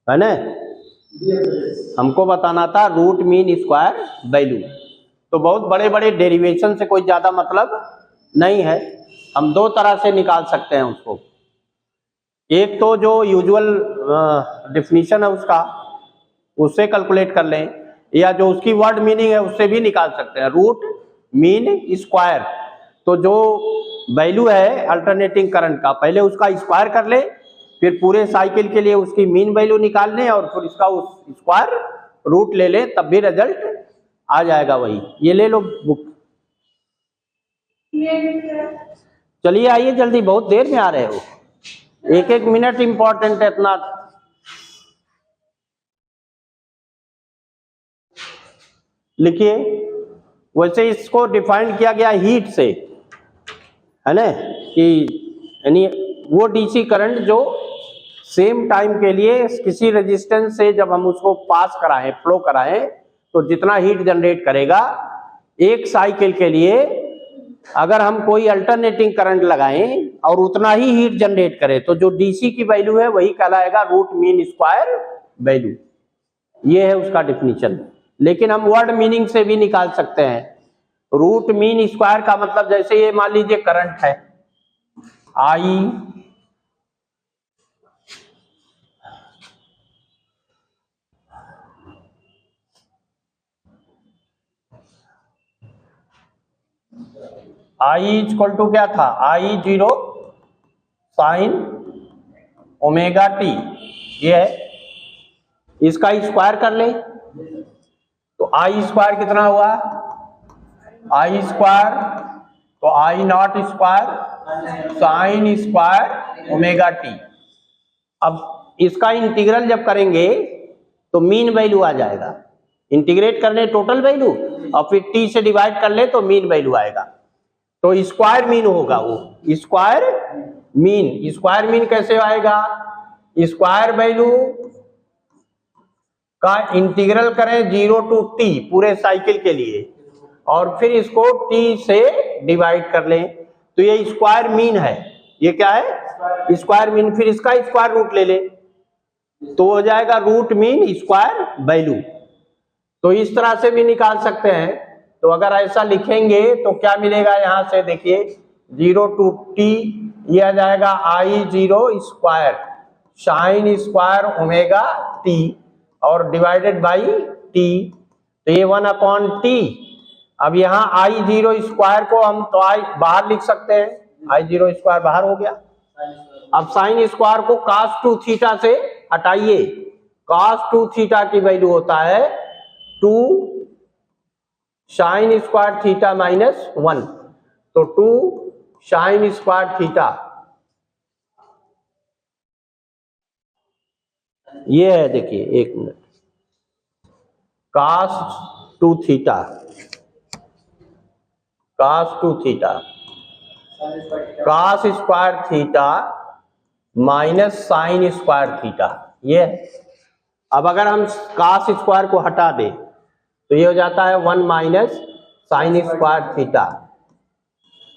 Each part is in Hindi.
है ना। हमको बताना था रूट मीन स्क्वायर वैल्यू। तो बहुत बड़े बड़े डेरिवेशन से कोई ज्यादा मतलब नहीं है, हम दो तरह से निकाल सकते हैं उसको। एक तो जो यूजुअल डिफिनीशन है उसका, उससे कैलकुलेट कर लें, या जो उसकी वर्ड मीनिंग है उससे भी निकाल सकते हैं। रूट मीन स्क्वायर, तो जो वैल्यू है अल्टरनेटिंग करंट का, पहले उसका स्क्वायर कर ले, फिर पूरे साइकिल के लिए उसकी मीन वैल्यू निकाल लें और फिर इसका उस स्क्वायर रूट ले लें, तब भी रिजल्ट आ जाएगा वही। ये ले लो बुक। चलिए आइए जल्दी, बहुत देर में आ रहे हो, एक एक मिनट इंपॉर्टेंट है इतना। लिखिए, वैसे इसको डिफाइन किया गया हीट से, है ना, कि यानी वो डीसी करंट जो सेम टाइम के लिए किसी रेजिस्टेंस से जब हम उसको पास कराएं, फ्लो कराएं, तो जितना हीट जनरेट करेगा एक साइकिल के लिए, अगर हम कोई अल्टरनेटिंग करंट लगाएं और उतना ही हीट जनरेट करे, तो जो डीसी की वैल्यू है वही कहलाएगा रूट मीन स्क्वायर वैल्यू। ये है उसका डिफिनीशन। लेकिन हम वर्ड मीनिंग से भी निकाल सकते हैं। रूट मीन स्क्वायर का मतलब, जैसे ये मान लीजिए करंट है आई, आई इक्वल टू क्या था, आई 0 साइन ओमेगा टी, ये है। इसका स्क्वायर कर ले तो आई स्क्वायर कितना हुआ, आई स्क्वायर, तो I not square sine square omega T. अब इसका इंटीग्रल जब करेंगे तो मीन वैल्यू आ जाएगा। इंटीग्रेट कर ले टोटल वैल्यू और फिर टी से डिवाइड कर ले तो मीन वैल्यू आएगा। तो स्क्वायर मीन होगा वो, स्क्वायर मीन। स्क्वायर मीन कैसे आएगा, स्क्वायर वैल्यू का इंटीग्रल करें 0 टू टी पूरे साइकिल के लिए, और फिर इसको टी से डिवाइड कर लें, तो ये स्क्वायर मीन है। ये क्या है, स्क्वायर मीन। फिर इसका स्क्वायर रूट ले ले तो हो जाएगा रूट मीन स्क्वायर वैल्यू। तो इस तरह से भी निकाल सकते हैं। तो अगर ऐसा लिखेंगे तो क्या मिलेगा, यहां से देखिए 0 टू टी, ये आ जाएगा आई 0 square sine square omega T और डिवाइडेड बाई टी, तो ये 1 अपॉन टी। अब यहाँ आई 0 स्क्वायर को हम तो आई बाहर लिख सकते हैं, आई 0 स्क्वायर बाहर हो गया। अब साइन स्क्वायर को cos 2 थीटा से हटाइए, cos 2 थीटा की वैल्यू होता है 2 साइन स्क्वायर थीटा माइनस 1, तो 2 साइन स्क्वायर थीटा, ये है। देखिए एक minute, cos 2 theta, cos 2 theta, cos square theta minus sign square theta, ये। अब अगर हम cos स्क्वायर को हटा दें तो ये हो जाता है 1 माइनस साइन स्क्वायर थीटा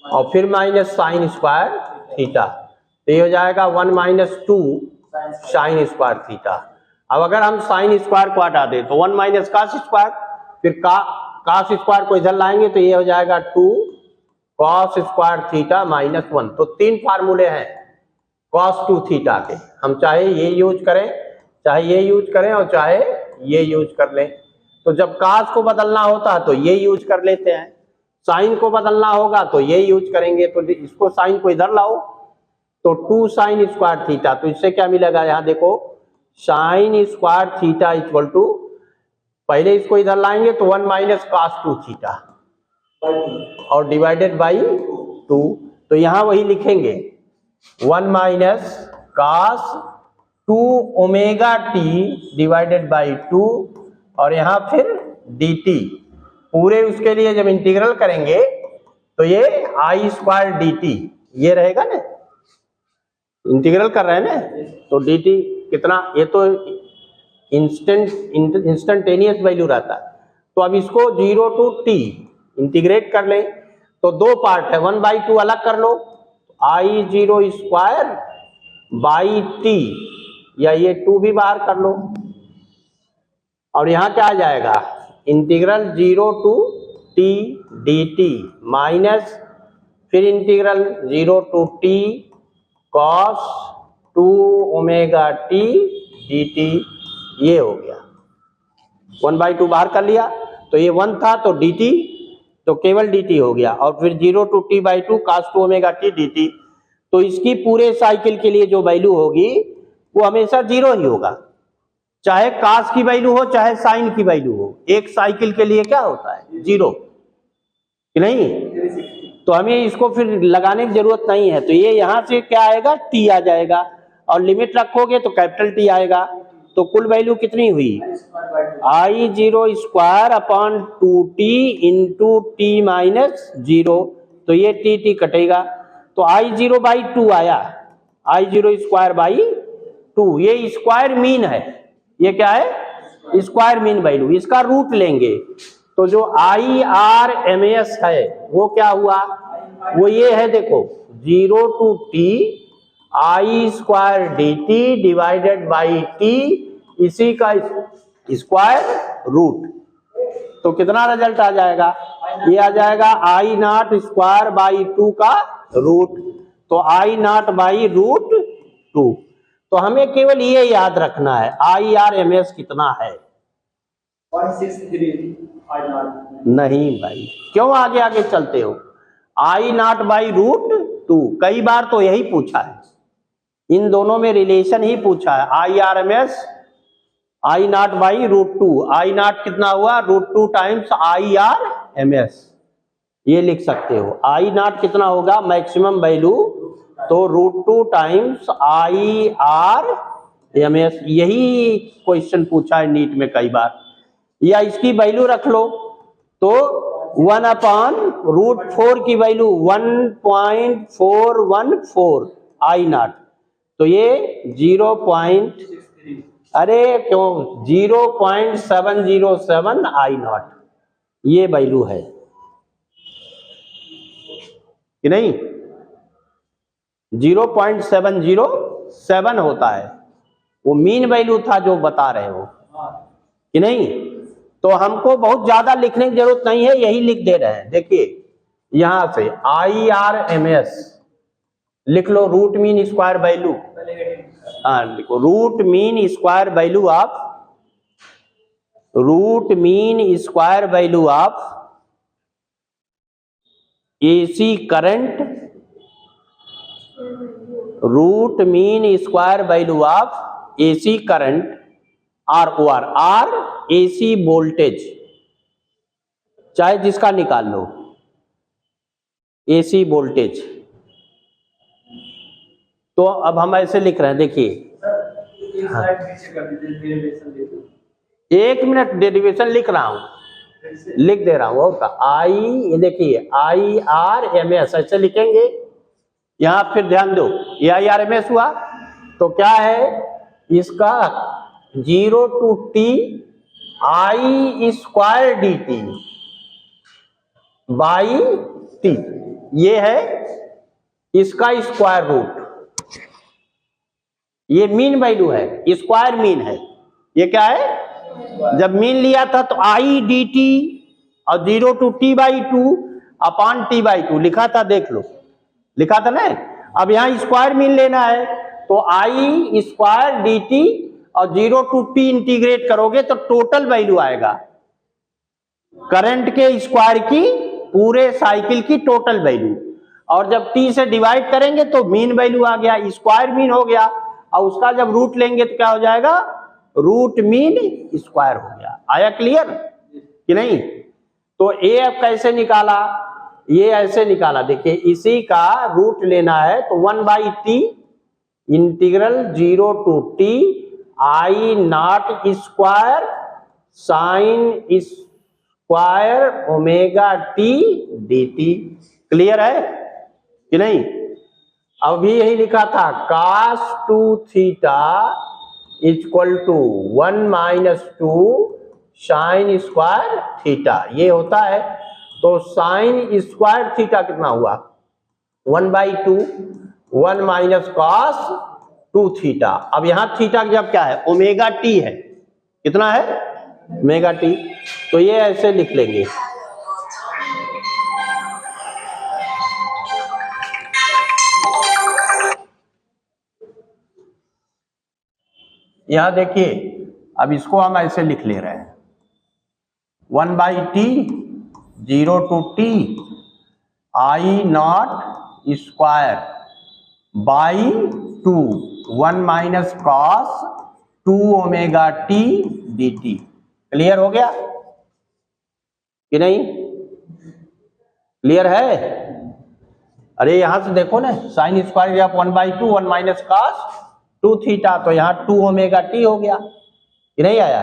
और फिर माइनस साइन स्क्वायर थीटा, तो ये हो जाएगा 1 माइनस 2 साइन स्क्वायर थीटा। अब अगर हम साइन स्क्वायर को हटा दें तो 1 माइनस cos स्क्वायर, फिर cos स्क्वायर को इधर लाएंगे तो ये हो जाएगा 2 cos स्क्वायर थीटा माइनस 1। तो तीन फार्मूले हैं cos 2 थीटा के, हम चाहे ये यूज करें, चाहे ये यूज करें और चाहे ये यूज कर लें। तो जब cos को बदलना होता है तो ये यूज कर लेते हैं, साइन को बदलना होगा तो ये यूज करेंगे। तो इसको साइन को इधर लाओ तो 2 साइन स्क्वायर थीटा, तो इससे क्या मिलेगा, यहां देखो sine square theta equal to, पहले इसको इधर लाएंगे तो 1 माइनस cos 2 थीटा और डिवाइडेड बाई 2, तो यहां वही लिखेंगे 1 minus cos 2 omega T divided by 2 और यहां फिर dt। पूरे उसके लिए जब इंटीग्रल करेंगे तो ये आई स्क्वायर डी टी, ये रहेगा ना, इंटीग्रल कर रहे हैं ना, तो डी टी कितना, ये तो इंस्टेंटेनियस वैल्यू रहता है। तो अब इसको 0 टू टी इंटीग्रेट कर लें तो दो पार्ट है, 1/2 अलग कर लो, आई 0 स्क्वायर बाई टी या ये 2 भी बाहर कर लो, और यहाँ क्या आ जाएगा, integral 0 to T D T minus फिर integral 0 to T cos 2 omega T D T, ये हो गया 1/2 बाहर कर लिया, तो ये 1 था तो डी टी, तो केवल डी टी हो गया, और फिर 0 to T by 2 cos 2 omega T D T. तो इसकी पूरे साइकिल के लिए जो वैल्यू होगी वो हमेशा 0 ही होगा, चाहे कास की वैल्यू हो चाहे साइन की वैल्यू हो, एक साइकिल के लिए क्या होता है 0 कि नहीं। तो हमें इसको फिर लगाने की जरूरत नहीं है, तो ये यहां से क्या आएगा टी आ जाएगा, और लिमिट रखोगे तो कैपिटल टी आएगा, तो कुल वैल्यू कितनी हुई I0 square upon 2t into T minus 0, तो ये टी टी कटेगा, तो I0 बाई 2 आया, I0 स्क्वायर बाई 2, ये स्क्वायर मीन है, ये क्या है स्क्वायर मीन वैल्यू, इसका रूट लेंगे तो जो IRMS है वो क्या हुआ, वो ये है देखो 0 to T I square D T divided by T, इसी का स्क्वायर रूट, तो कितना रिजल्ट आ जाएगा, ये आ जाएगा I0 स्क्वायर बाई 2 का रूट, तो I0 बाई रूट 2। तो हमें केवल ये याद रखना है IRMS कितना है, 0.63 I0 नहीं भाई, क्यों आगे आगे चलते हो, I0 बाई रूट 2, कई बार तो यही पूछा है, इन दोनों में रिलेशन ही पूछा है, IRMS I0 by root 2, I0 कितना हुआ रूट 2 टाइम्स IRMS, ये लिख सकते हो, I0 कितना होगा मैक्सिमम वैल्यू, तो रूट 2 टाइम्स IRMS, यही क्वेश्चन पूछा है नीट में कई बार, या इसकी वैल्यू रख लो, तो 1 अपॉन रूट 4 की वैल्यू 1.414 I0, तो ये 0. अरे क्यों 0.707 I0, ये वैल्यू है कि नहीं, 0.707 होता है, वो मीन वैल्यू था जो बता रहे हो कि नहीं। तो हमको बहुत ज्यादा लिखने की जरूरत नहीं है, यही लिख दे रहे हैं, देखिए यहां से IRMS लिख लो, रूट मीन स्क्वायर वैल्यू, हाँ लिखो root mean square value of, root mean square value of AC current, root mean square value of AC current R O R AC voltage, चाहे जिसका निकाल लो AC वोल्टेज। तो अब हम ऐसे लिख रहे हैं, देखिए एक मिनट डेरिवेशन लिख रहा हूं, लिख दे रहा हूं, और ये देखिए IRMS ऐसे लिखेंगे, यहां फिर ध्यान दो ये IRMS हुआ, तो क्या है इसका 0 to T I square D T by T, ये है इसका स्क्वायर रूट, ये मीन वैल्यू है, स्क्वायर मीन है, ये क्या है जब मीन लिया था तो I डी टी और 0 to T by 2 upon T by 2 लिखा था, देख लो लिखा था ना। अब यहां स्क्वायर मीन लेना है तो I स्क्वायर डी टी और 0 टू टी इंटीग्रेट करोगे तो टोटल वैल्यू आएगा करंट के स्क्वायर की पूरे साइकिल की टोटल वैल्यू, और जब टी से डिवाइड करेंगे तो मीन वैल्यू आ गया, स्क्वायर मीन हो गया, और उसका जब रूट लेंगे तो क्या हो जाएगा रूट मीन स्क्वायर हो गया। आया क्लियर कि नहीं। तो ए अब कैसे निकाला, ये ऐसे निकाला, देखिए इसी का रूट लेना है तो 1/t integral 0 to T I0 square sine square omega T D T. Clear है कि नहीं। अभी यही लिखा था cos 2 थीटा equal to 1 minus 2 sine square theta, ये होता है। तो साइन स्क्वायर थीटा कितना हुआ 1/2, 1 माइनस कॉस 2 थीटा। अब यहाँ थीटा जब क्या है, ओमेगा टी है, कितना है, ओमेगा टी, तो ये ऐसे लिख लेंगे, यहां देखिए, अब इसको हम ऐसे लिख ले रहे हैं 1/t 0 to t I not square by 2 1 minus cos 2 omega T D T. Clear हो गया कि नहीं, क्लियर है? अरे यहां से देखो ना, साइन स्क्वायर आप 1/2 1 माइनस कॉस 2 थीटा, तो यहाँ 2 ओमेगा टी हो गया कि नहीं आया,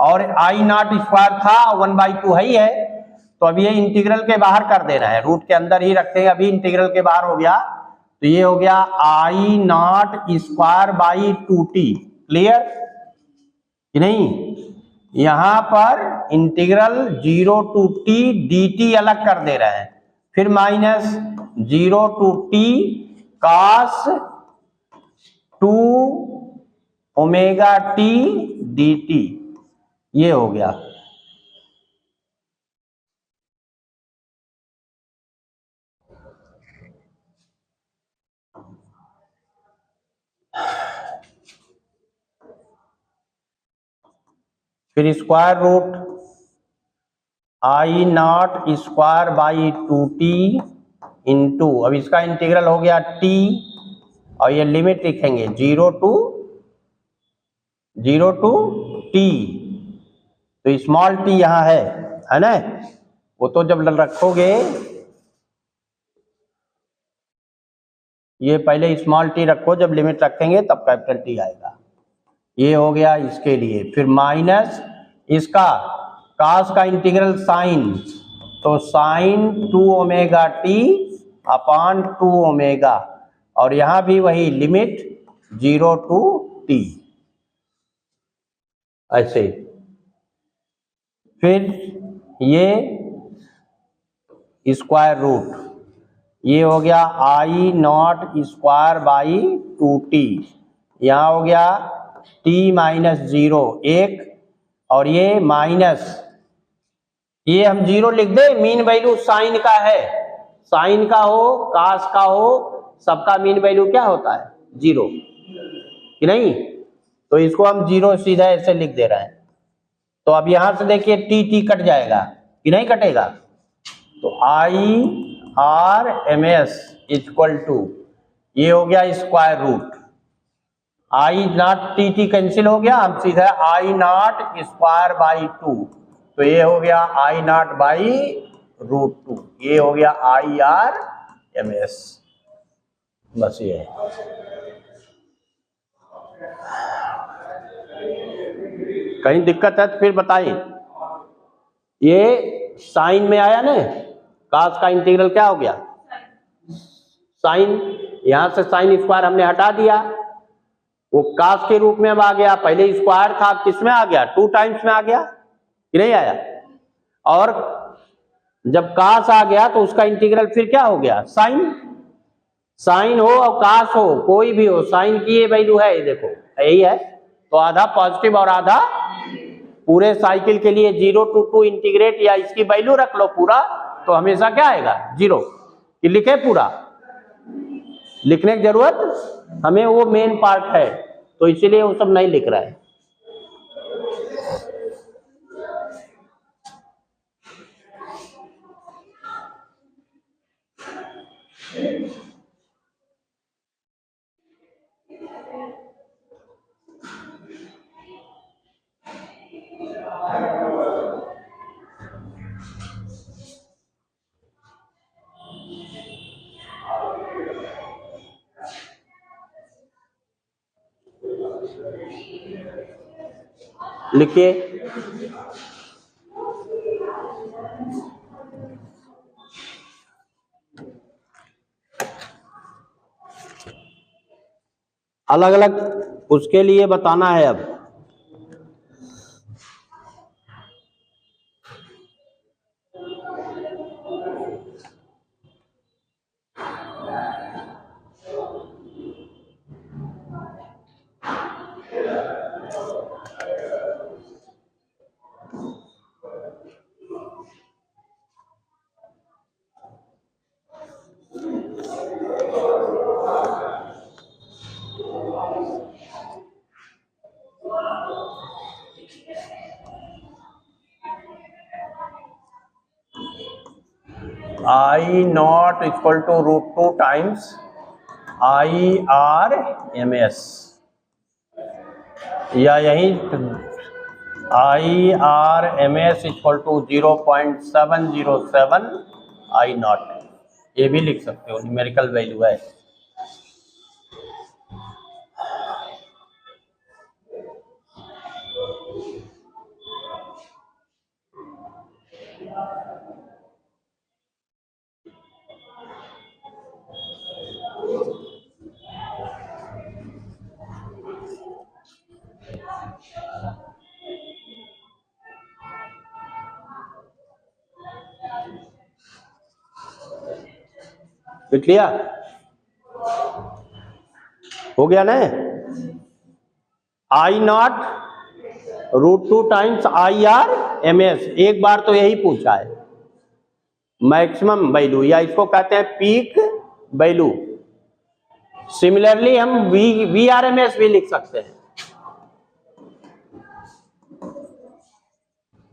और आई नॉट स्क्वायर था 1/2 है ही है, तो अब ये इंटीग्रल के बाहर कर देना है, रूट के अंदर ही रखते हैं, अभी इंटीग्रल के बाहर हो गया, तो ये हो गया I not square by 2t। Clear कि नहीं? यहां पर इंटीग्रल 0 to t dt अलग कर दे रहे हैं, फिर minus 0 to t cos 2 omega T D T, ये हो गया। फिर square root I not square by 2t into, अब इसका इंटीग्रल हो गया t, और ये लिमिट लिखेंगे 0 to t, तो स्मॉल t यहां है ना, वो तो जब रखोगे, ये पहले स्मॉल t रखो, जब लिमिट रखेंगे तब कैपिटल T आएगा। ये हो गया इसके लिए, फिर माइनस इसका cos का इंटीग्रल साइन, तो sine 2 omega T upon 2 omega, और यहां भी वही लिमिट 0 to t, ऐसे। फिर ये स्क्वायर रूट, ये हो गया I not square by 2t, यहां हो गया t माइनस 0 1, और ये माइनस, ये हम 0 लिख दे, मीन वैल्यू साइन का है, साइन का हो कास का हो, सबका मीन वैल्यू क्या होता है, 0 कि नहीं, तो इसको हम 0 सीधा ऐसे लिख दे रहे हैं। तो अब यहां से देखिए टी टी कट जाएगा कि नहीं कटेगा, तो I R M S equal to, ये हो गया square root, I not T T cancel हो गया, हम सीधा आई नॉट स्क्वायर बाई 2, तो ये हो गया आई नॉट बाई √2, ये हो गया आई आर एम एस, बस ये है। कहीं दिक्कत है तो फिर बताइए। ये साइन में आया ना, कास का इंटीग्रल क्या हो गया, साइन, यहां से साइन स्क्वायर हमने हटा दिया, वो कास के रूप में अब आ गया, पहले स्क्वायर था, किस में आ गया, 2 टाइम्स में आ गया कि नहीं आया, और जब कास आ गया तो उसका इंटीग्रल फिर क्या हो गया, साइन, साइन हो और कास हो, कोई भी हो, साइन की ये वैल्यू है, ये देखो यही है, तो आधा पॉजिटिव और आधा, पूरे साइकिल के लिए 0 to 2 इंटीग्रेट, या इसकी वैल्यू रख लो पूरा, तो हमेशा क्या आएगा, 0, कि लिखे पूरा, लिखने की जरूरत हमें, वो मेन पार्ट है, तो इसीलिए वो सब नहीं लिख रहा है। लिखिए, अलग अलग उसके लिए बताना है अब। I naught equal to √2 times IRMS, या यही IRMS equal to 0.707 I not, ये भी लिख सकते हो, न्यूमेरिकल वैल्यू है। लिख लिया, हो गया ना। I नॉट √2 टाइम्स IRMS, एक बार तो यही पूछा है, मैक्सिमम वैल्यू, या इसको कहते हैं पीक वैल्यू। सिमिलरली हम VRMS भी लिख सकते हैं,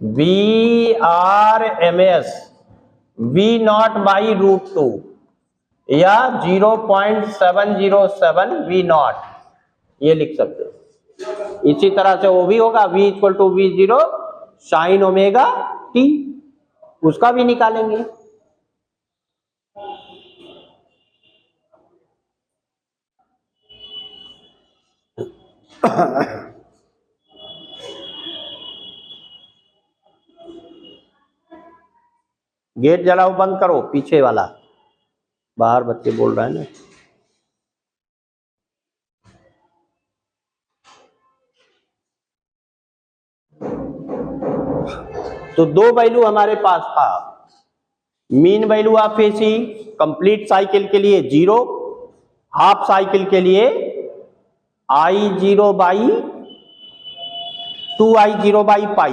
VRMS V नॉट बाई √2 या 0.707 V नॉट, ये लिख सकते हो। इसी तरह से वो भी होगा V equal to V0 sine omega t, उसका भी निकालेंगे। गेट जलाओ, बंद करो, पीछे वाला, बाहर बच्चे बोल रहे हैं ना। तो दो वैल्यू हमारे पास था, mean value of AC complete cycle के लिए 0, हाफ साइकिल के लिए I0 by 2I0 by pi,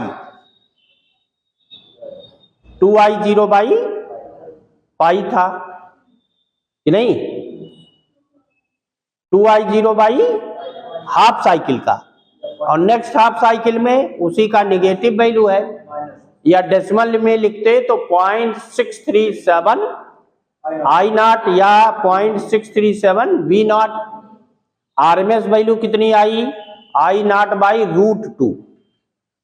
2I0 by pi था कि नहीं, 2I0 बाई हाफ साइकिल का, और नेक्स्ट हाफ साइकिल में उसी का निगेटिव वैल्यू है, या डेसिमल में लिखते तो 0.637 I नॉट या 0.637 V नॉट। RMS वैल्यू कितनी आई, I नॉट बाई √2,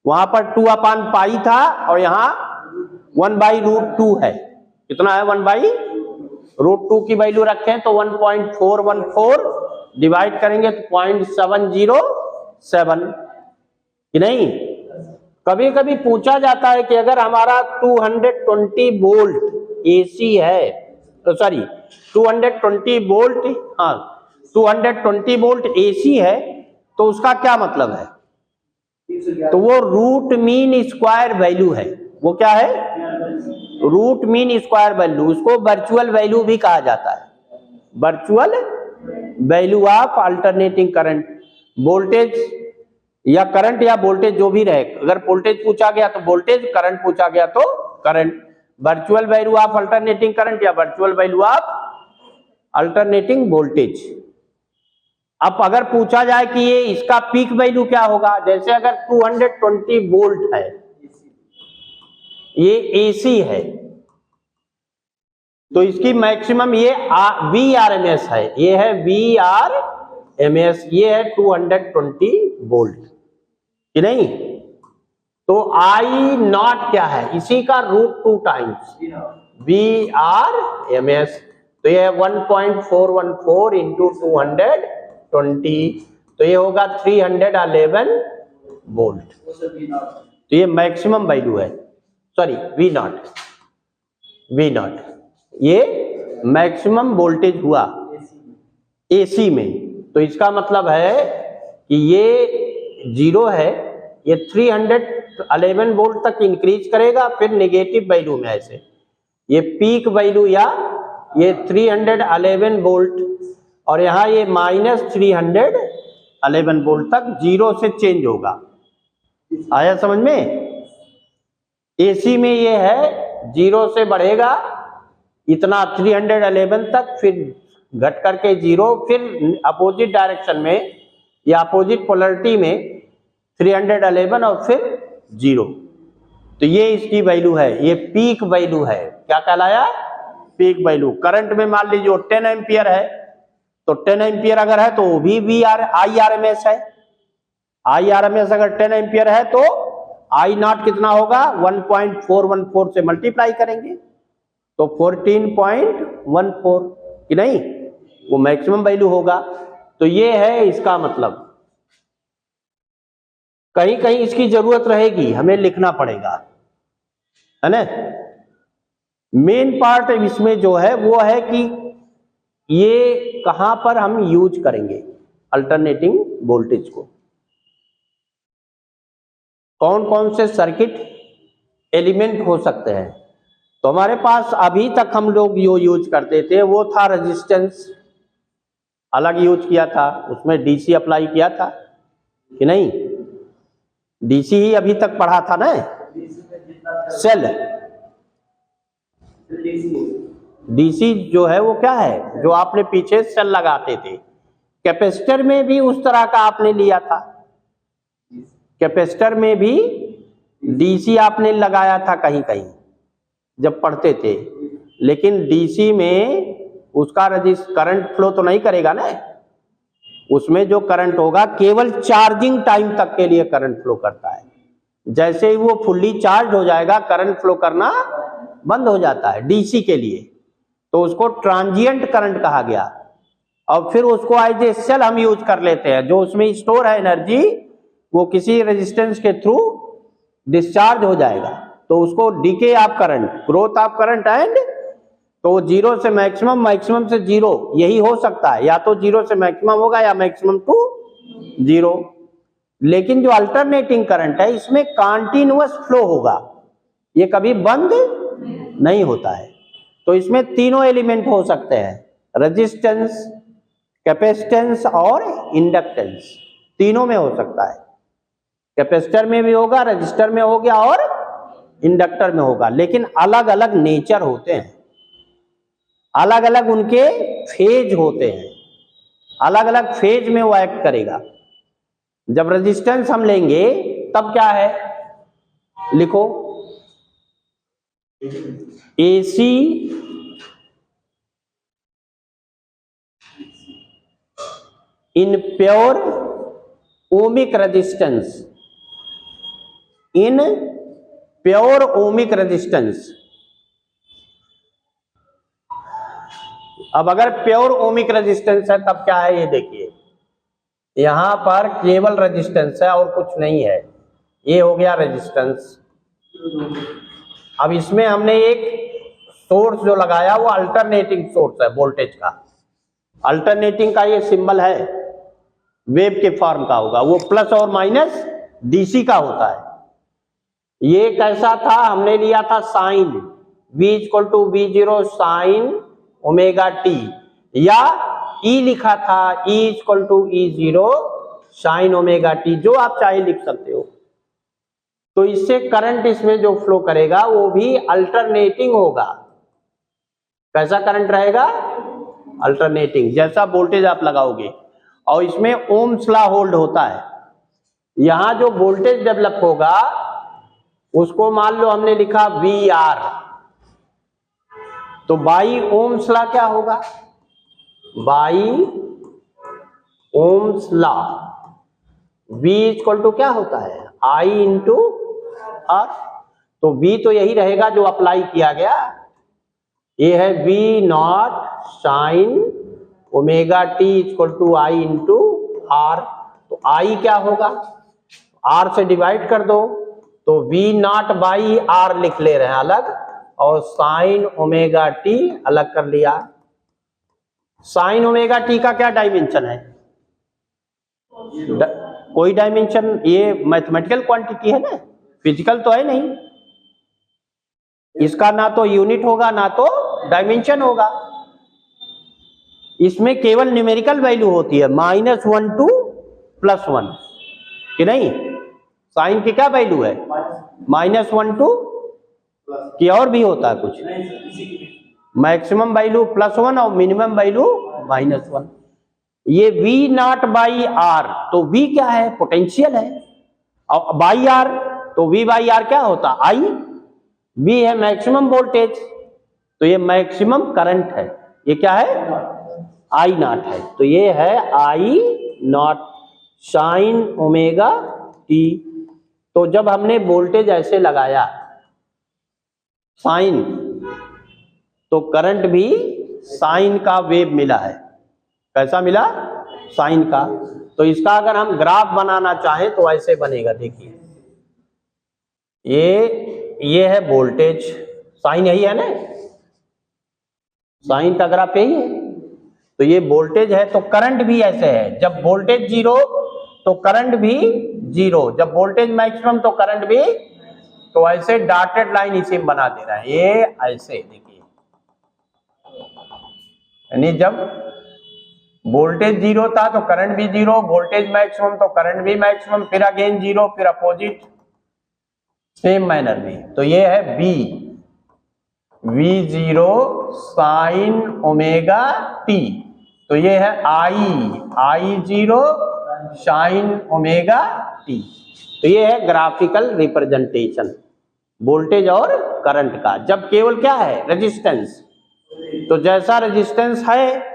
वहां पर 2 अपान पाई था और यहाँ 1 बाई √2 है, कितना है 1 बाई √2 की वैल्यू रखें तो 1.414, डिवाइड करेंगे तो 0.707 कि नहीं। कभी कभी पूछा जाता है कि अगर हमारा 220 वोल्ट AC है, तो सॉरी 220 वोल्ट, हाँ 220 वोल्ट AC है, तो उसका क्या मतलब है, तो वो रूट मीन स्क्वायर वैल्यू है। वो क्या है, रूट मीन स्क्वायर वैल्यू, उसको वर्चुअल वैल्यू भी कहा जाता है, virtual value of alternating current. Voltage या करंट या वोल्टेज जो भी रहे, अगर वोल्टेज पूछा गया तो वोल्टेज, करंट पूछा गया तो current, virtual value of alternating current या virtual value of alternating voltage. अब अगर पूछा जाए कि ये इसका पीक वैल्यू क्या होगा, जैसे अगर 220 वोल्ट है, ये AC है, तो इसकी मैक्सिमम ये VRMS है, ये है VRMS, ये है 220 वोल्ट कि नहीं। तो I नॉट क्या है, इसी का √2 टाइम्स VRMS, तो ये 1.414 इंटू 220, तो ये होगा 311 वोल्ट, तो ये मैक्सिमम वैल्यू है, सॉरी V नॉट, ये मैक्सिमम वोल्टेज हुआ AC में। तो इसका मतलब है कि ये 0 है, ये 311 वोल्ट तक इंक्रीज करेगा, फिर नेगेटिव वैल्यू में ऐसे ये पीक वैल्यू, या ये 311 वोल्ट, और यहाँ ये -311 वोल्ट तक 0 से चेंज होगा, आया समझ में? एसी में ये है 0 से बढ़ेगा इतना 311 तक, फिर घट करके 0, फिर अपोजिट डायरेक्शन में या अपोजिट पोलरिटी में 311 और फिर 0। तो ये इसकी वैल्यू है, ये पीक वैल्यू है। क्या कहलाया? Peak value. करंट में मान लीजिए 10 एम्पियर है, तो 10 एम्पियर अगर है तो वो भी IRMS है। IRMS अगर 10 एम्पियर है तो I नॉट कितना होगा? 1.414 से मल्टीप्लाई करेंगे तो 14.14 कि नहीं, वो मैक्सिमम वैल्यू होगा। तो ये है इसका मतलब। कहीं कहीं इसकी जरूरत रहेगी, हमें लिखना पड़ेगा, है ना। मेन पार्ट इसमें जो है वो है कि ये कहां पर हम यूज करेंगे अल्टरनेटिंग वोल्टेज को, कौन कौन से सर्किट एलिमेंट हो सकते हैं। तो हमारे पास अभी तक हम लोग जो यूज करते थे वो था रेजिस्टेंस, अलग यूज किया था, उसमें डीसी अप्लाई किया था कि नहीं? डीसी ही अभी तक पढ़ा था ना। सेल डीसी जो है वो क्या है, जो आपने पीछे सेल लगाते थे। कैपेसिटर में भी उस तरह का आपने लिया था, कैपेसिटर में भी डीसी आपने लगाया था कहीं कहीं जब पढ़ते थे, लेकिन डीसी में उसका करंट फ्लो तो नहीं करेगा ना, उसमें जो करंट होगा केवल चार्जिंग टाइम तक के लिए करंट फ्लो करता है। जैसे ही वो फुल्ली चार्ज हो जाएगा करंट फ्लो करना बंद हो जाता है डीसी के लिए, तो उसको ट्रांजिएंट करंट कहा गया। और फिर उसको एज ए सेल हम यूज कर लेते हैं, जो उसमें स्टोर है एनर्जी वो किसी रेजिस्टेंस के थ्रू डिस्चार्ज हो जाएगा, तो उसको DK of current, growth of current and, तो 0 से मैक्सिमम, मैक्सिमम से 0, यही हो सकता है, या तो 0 से मैक्सिमम होगा या मैक्सिमम टू 0। लेकिन जो अल्टरनेटिंग करंट है इसमें कंटीन्यूअस फ्लो होगा, ये कभी बंद नहीं होता है। तो इसमें तीनों एलिमेंट हो सकते हैं, रेजिस्टेंस, कैपेसिटेंस और इंडक्टेंस, तीनों में हो सकता है। कैपेसिटर में भी होगा, रजिस्टर में हो गया और इंडक्टर में होगा, लेकिन अलग अलग नेचर होते हैं, अलग अलग उनके फेज होते हैं, अलग अलग फेज में वो एक्ट करेगा। जब रेजिस्टेंस हम लेंगे तब क्या है, लिखो AC in pure ohmic resistance, in pure ohmic resistance. अब अगर प्योर ओमिक रेजिस्टेंस है तब क्या है, ये देखिए यहां पर केवल रेजिस्टेंस है और कुछ नहीं है, ये हो गया रेजिस्टेंस। अब इसमें हमने एक सोर्स जो लगाया वो अल्टरनेटिंग सोर्स है वोल्टेज का। अल्टरनेटिंग का ये सिंबल है, वेव के फॉर्म का होगा, वो प्लस और माइनस डीसी का होता है। ये कैसा था, हमने लिया था sine V = V0 sine omega T, या E लिखा था E = E0 sign omega T, जो आप चाहे लिख सकते हो। तो इससे करंट इसमें जो फ्लो करेगा वो भी अल्टरनेटिंग होगा। कैसा करंट रहेगा, अल्टरनेटिंग, जैसा वोल्टेज आप लगाओगे। और इसमें ओम्स लॉ होल्ड होता है। यहां जो वोल्टेज डेवलप होगा उसको मान लो हमने लिखा VR, तो बाई ओम्स लॉ क्या होगा, बाई ओम्स लॉ V = क्या होता है, I × R। तो V तो यही रहेगा जो अप्लाई किया गया, ये है V0 sine omega T = I × R। तो I क्या होगा, R से डिवाइड कर दो, तो V0/R लिख ले रहे हैं अलग, और साइन ओमेगा टी अलग कर लिया। साइन ओमेगा टी का क्या डायमेंशन है, कोई डायमेंशन, ये मैथमेटिकल क्वांटिटी है ना, फिजिकल तो है नहीं, इसका ना तो यूनिट होगा ना तो डायमेंशन होगा। इसमें केवल न्यूमेरिकल वैल्यू होती है, -1 to +1 कि नहीं। साइन की क्या वैल्यू है? -1 टू कि और भी होता है कुछ? मैक्सिमम वैल्यू +1 और मिनिमम वैल्यू -1। ये V0/R, तो V क्या है? पोटेंशियल है। और बाई R, तो V/R क्या होता? I। V है मैक्सिमम वोल्टेज, तो ये मैक्सिमम करंट है। ये क्या है? I0 है। तो ये है I0 साइन ओमेगा t। तो जब हमने वोल्टेज ऐसे लगाया साइन, तो करंट भी साइन का वेव मिला है। कैसा मिला? साइन का। तो इसका अगर हम ग्राफ बनाना चाहें तो ऐसे बनेगा, देखिए ये है वोल्टेज, साइन यही है ना, साइन का ग्राफ यही है। तो ये वोल्टेज है, तो करंट भी ऐसे है। जब वोल्टेज 0 तो करंट भी 0, जब वोल्टेज मैक्सिमम तो करंट भी। तो ऐसे डॉटेड लाइन इसी में बना दे रहा है, ये ऐसे देखिए, यानी जब वोल्टेज 0 था तो करंट भी 0, वोल्टेज मैक्सिमम तो करंट भी मैक्सिमम, फिर अगेन 0, फिर अपोजिट सेम मैनर में। तो ये है V0 साइन ओमेगा t। तो ये है I0 साइन ओमेगा t। तो ये है ग्राफिकल रिप्रेजेंटेशन वोल्टेज और करंट का। जब केवल क्या है? रेजिस्टेंस। तो जैसा रेजिस्टेंस है,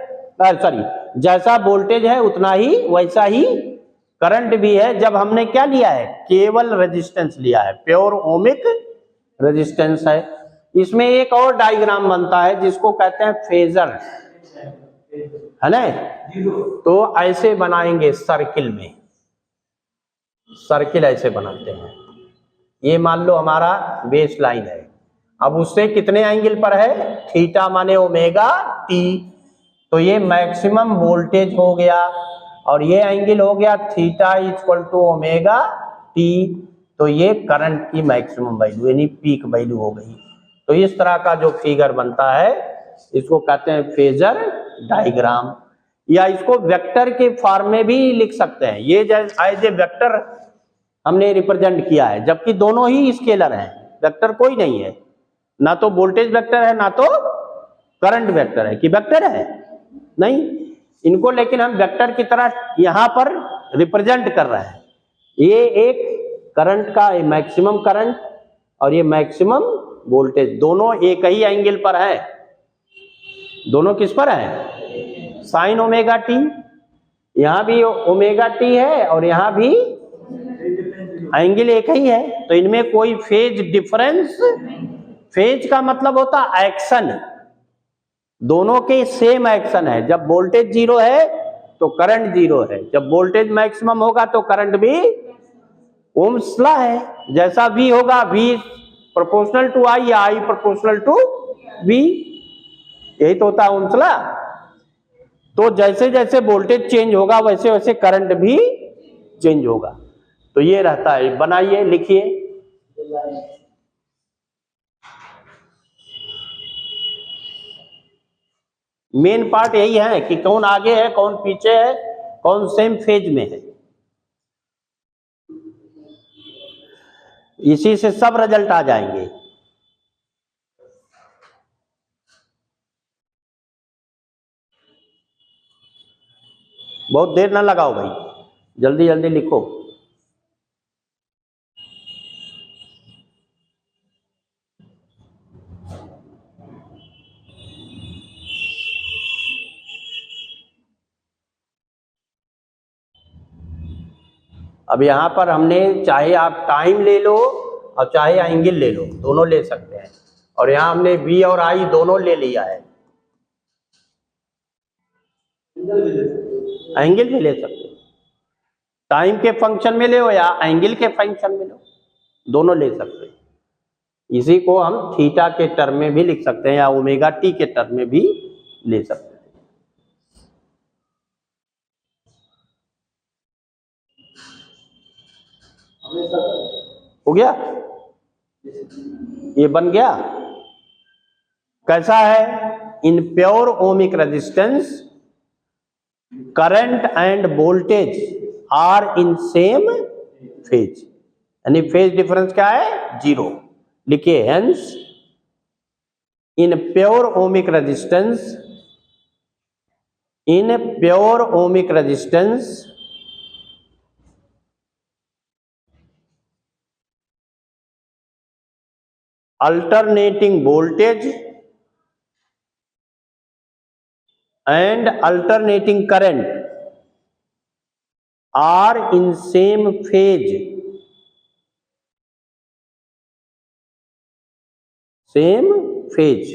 जैसा वोल्टेज है उतना ही वैसा ही करंट भी है। जब हमने क्या लिया है? केवल रेजिस्टेंस लिया है, प्योर ओमिक रेजिस्टेंस है। इसमें एक और डायग्राम बनता है जिसको कहते हैं फेजर, है ना। तो ऐसे बनाएंगे सर्किल में, सर्किल ऐसे बनाते हैं। ये मान लो हमारा बेस लाइन है, अब उससे कितने एंगल पर है? थीटा माने ओमेगा t। तो ये मैक्सिमम वोल्टेज हो गया और ये एंगल हो गया theta equal to omega t। तो ये करंट की मैक्सिमम वैल्यू यानी पीक वैल्यू हो गई। तो इस तरह का जो फिगर बनता है इसको कहते हैं फेजर डायग्राम, या इसको वेक्टर के फॉर्म में भी लिख सकते हैं। ये एज ए वेक्टर हमने रिप्रेजेंट किया है, जबकि दोनों ही स्केलर हैं, वेक्टर कोई नहीं है, ना तो वोल्टेज वेक्टर है ना तो करंट वेक्टर है। कि वेक्टर है नहीं इनको, लेकिन हम वेक्टर की तरह यहां पर रिप्रेजेंट कर रहे हैं। ये एक करंट का मैक्सिमम करंट और ये मैक्सिमम वोल्टेज, दोनों एक ही एंगल पर है। दोनों किस पर है? Sine omega T. यहां भी ओमेगा टी है और यहां भी एंगल एक ही है, तो इनमें कोई फेज डिफरेंस, फेज का मतलब होता एक्शन, दोनों के सेम एक्शन है। जब वोल्टेज 0 है तो करंट 0 है, जब वोल्टेज मैक्सिमम होगा तो करंट भी ओम्स लॉ है। जैसा V होगा V प्रोपोर्शनल टू I या I प्रोपोर्शनल टू V, यही तो होता है ओम्स लॉ। तो जैसे जैसे वोल्टेज चेंज होगा वैसे वैसे करंट भी चेंज होगा। तो ये रहता है, बनाइए लिखिए। मेन पार्ट यही है कि कौन आगे है कौन पीछे है, कौन सेम फेज में है, इसी से सब रिजल्ट आ जाएंगे। बहुत देर ना लगाओ भाई, जल्दी जल्दी लिखो। अब यहां पर हमने, चाहे आप टाइम ले लो और चाहे एंगल ले लो, दोनों ले सकते हैं। और यहां हमने V और I दोनों ले लिया है, एंगल भी ले सकते हो, टाइम के फंक्शन में ले हो या एंगल के फंक्शन में लो, दोनों ले सकते हैं। इसी को हम थीटा के टर्म में भी लिख सकते हैं या ओमेगा टी के टर्म में भी ले सकते हैं। हो गया, ये बन गया। कैसा है? In pure ohmic resistance current and voltage are in same phase. यानी फेज डिफरेंस क्या है, 0। लिखिए hence in pure ohmic resistance, in pure ohmic resistance alternating voltage and alternating current are in same phase, same phase।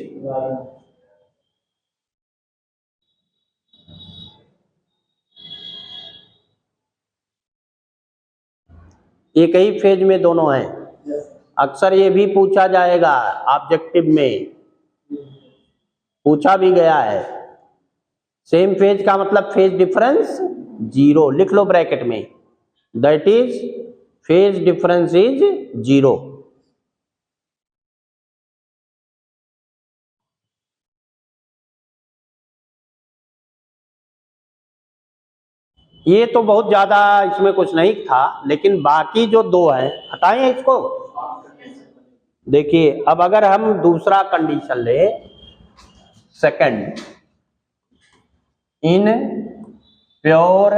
एक ही फेज में दोनों हैं। अक्सर ये भी पूछा जाएगा, ऑब्जेक्टिव में पूछा भी गया है। सेम फेज का मतलब फेज डिफरेंस 0, लिख लो ब्रैकेट में, that is phase difference is 0। ये तो बहुत ज्यादा इसमें कुछ नहीं था, लेकिन बाकी जो दो हैं हटाएं इसको। देखिए अब अगर हम दूसरा कंडीशन ले, सेकंड, इन प्योर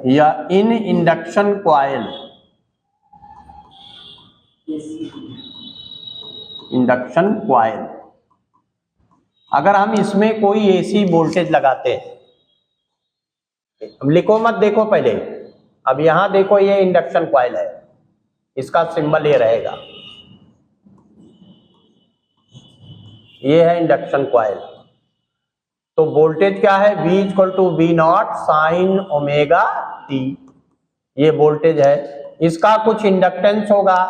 या इन इंडक्शन कॉइल, इंडक्शन कॉइल, अगर हम इसमें कोई एसी वोल्टेज लगाते हैं, अब लिखो मत, देखो पहले, अब यहां देखो ये इंडक्शन कॉइल है, इसका सिंबल ये रहेगा, ये है इंडक्शन कॉइल। तो वोल्टेज क्या है, V equal to V naught sine omega T, ये वोल्टेज है। इसका कुछ इंडक्टेंस होगा,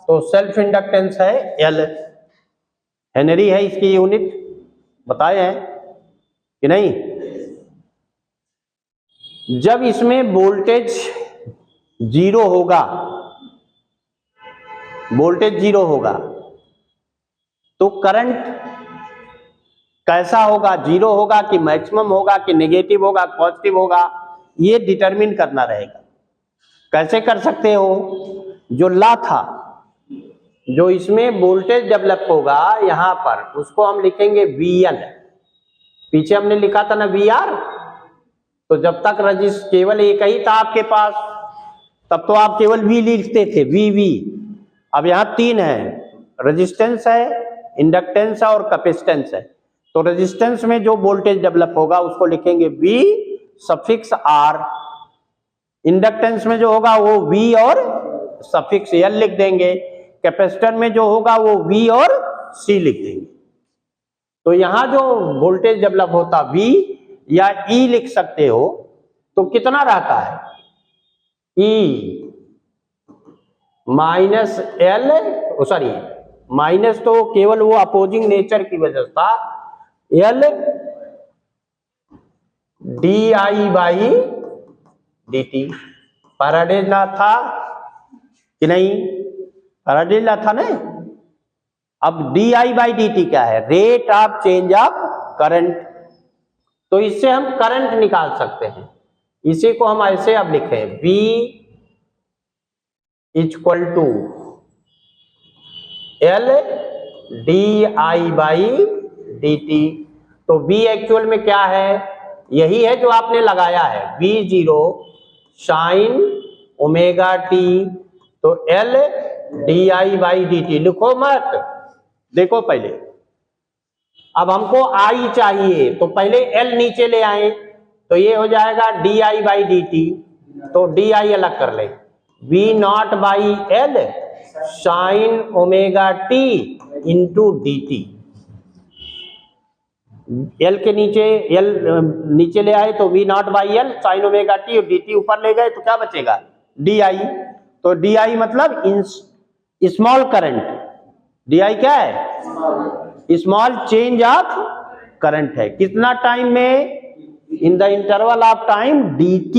तो सेल्फ इंडक्टेंस है L, हेनरी है इसकी यूनिट, बताए हैं कि नहीं। जब इसमें वोल्टेज 0 होगा, वोल्टेज 0 होगा तो करंट कैसा होगा, 0 होगा कि मैक्सिमम होगा कि नेगेटिव होगा, पॉजिटिव होगा, ये डिटरमिन करना रहेगा। कैसे कर सकते हो, जो लॉ था, जो इसमें वोल्टेज डेवलप होगा यहां पर, उसको हम लिखेंगे VL। पीछे हमने लिखा था ना VR, तो जब तक रजिस्टर केवल एक ही था आपके पास, तब तो आप केवल V लिखते थे, VV। अब यहां 3 है, रेजिस्टेंस है, इंडक्टेंस है और कैपेसिटेंस है। तो रेजिस्टेंस में जो वोल्टेज डेवलप होगा उसको लिखेंगे V सफिक्स R, इंडक्टेंस में जो होगा वो V और सफिक्स L लिख देंगे, कैपेसिटर में जो होगा वो V और C लिख देंगे। तो यहां जो वोल्टेज डेवलप होता V या E लिख सकते हो, तो कितना रहता है, E minus L, sorry minus तो केवल वो अपोजिंग नेचर की वजह था, L DI by dt। Faraday's law था कि नहीं, फैराडेज लॉ था ना। अब DI बाई dt क्या है, rate of change of current. तो इससे हम करंट निकाल सकते हैं, इसी को हम ऐसे अब लिखें, V equal to L DI by dt। तो V एक्चुअल में क्या है, यही है जो आपने लगाया है, V0 साइन ओमेगा टी, तो L DI बाई dt लिखो मत, देखो पहले। अब हमको I चाहिए, तो पहले L नीचे ले आए, तो ये हो जाएगा DI बाई dt, तो DI अलग कर ले, V not by L sign omega T into dt। L के नीचे L नीचे ले आए तो V not by L sign omega T, और dt ऊपर ले गए तो क्या बचेगा, DI। तो DI मतलब स्मॉल करंट, DI क्या है, स्मॉल चेंज ऑफ करंट है, कितना टाइम में, in the interval of time dt।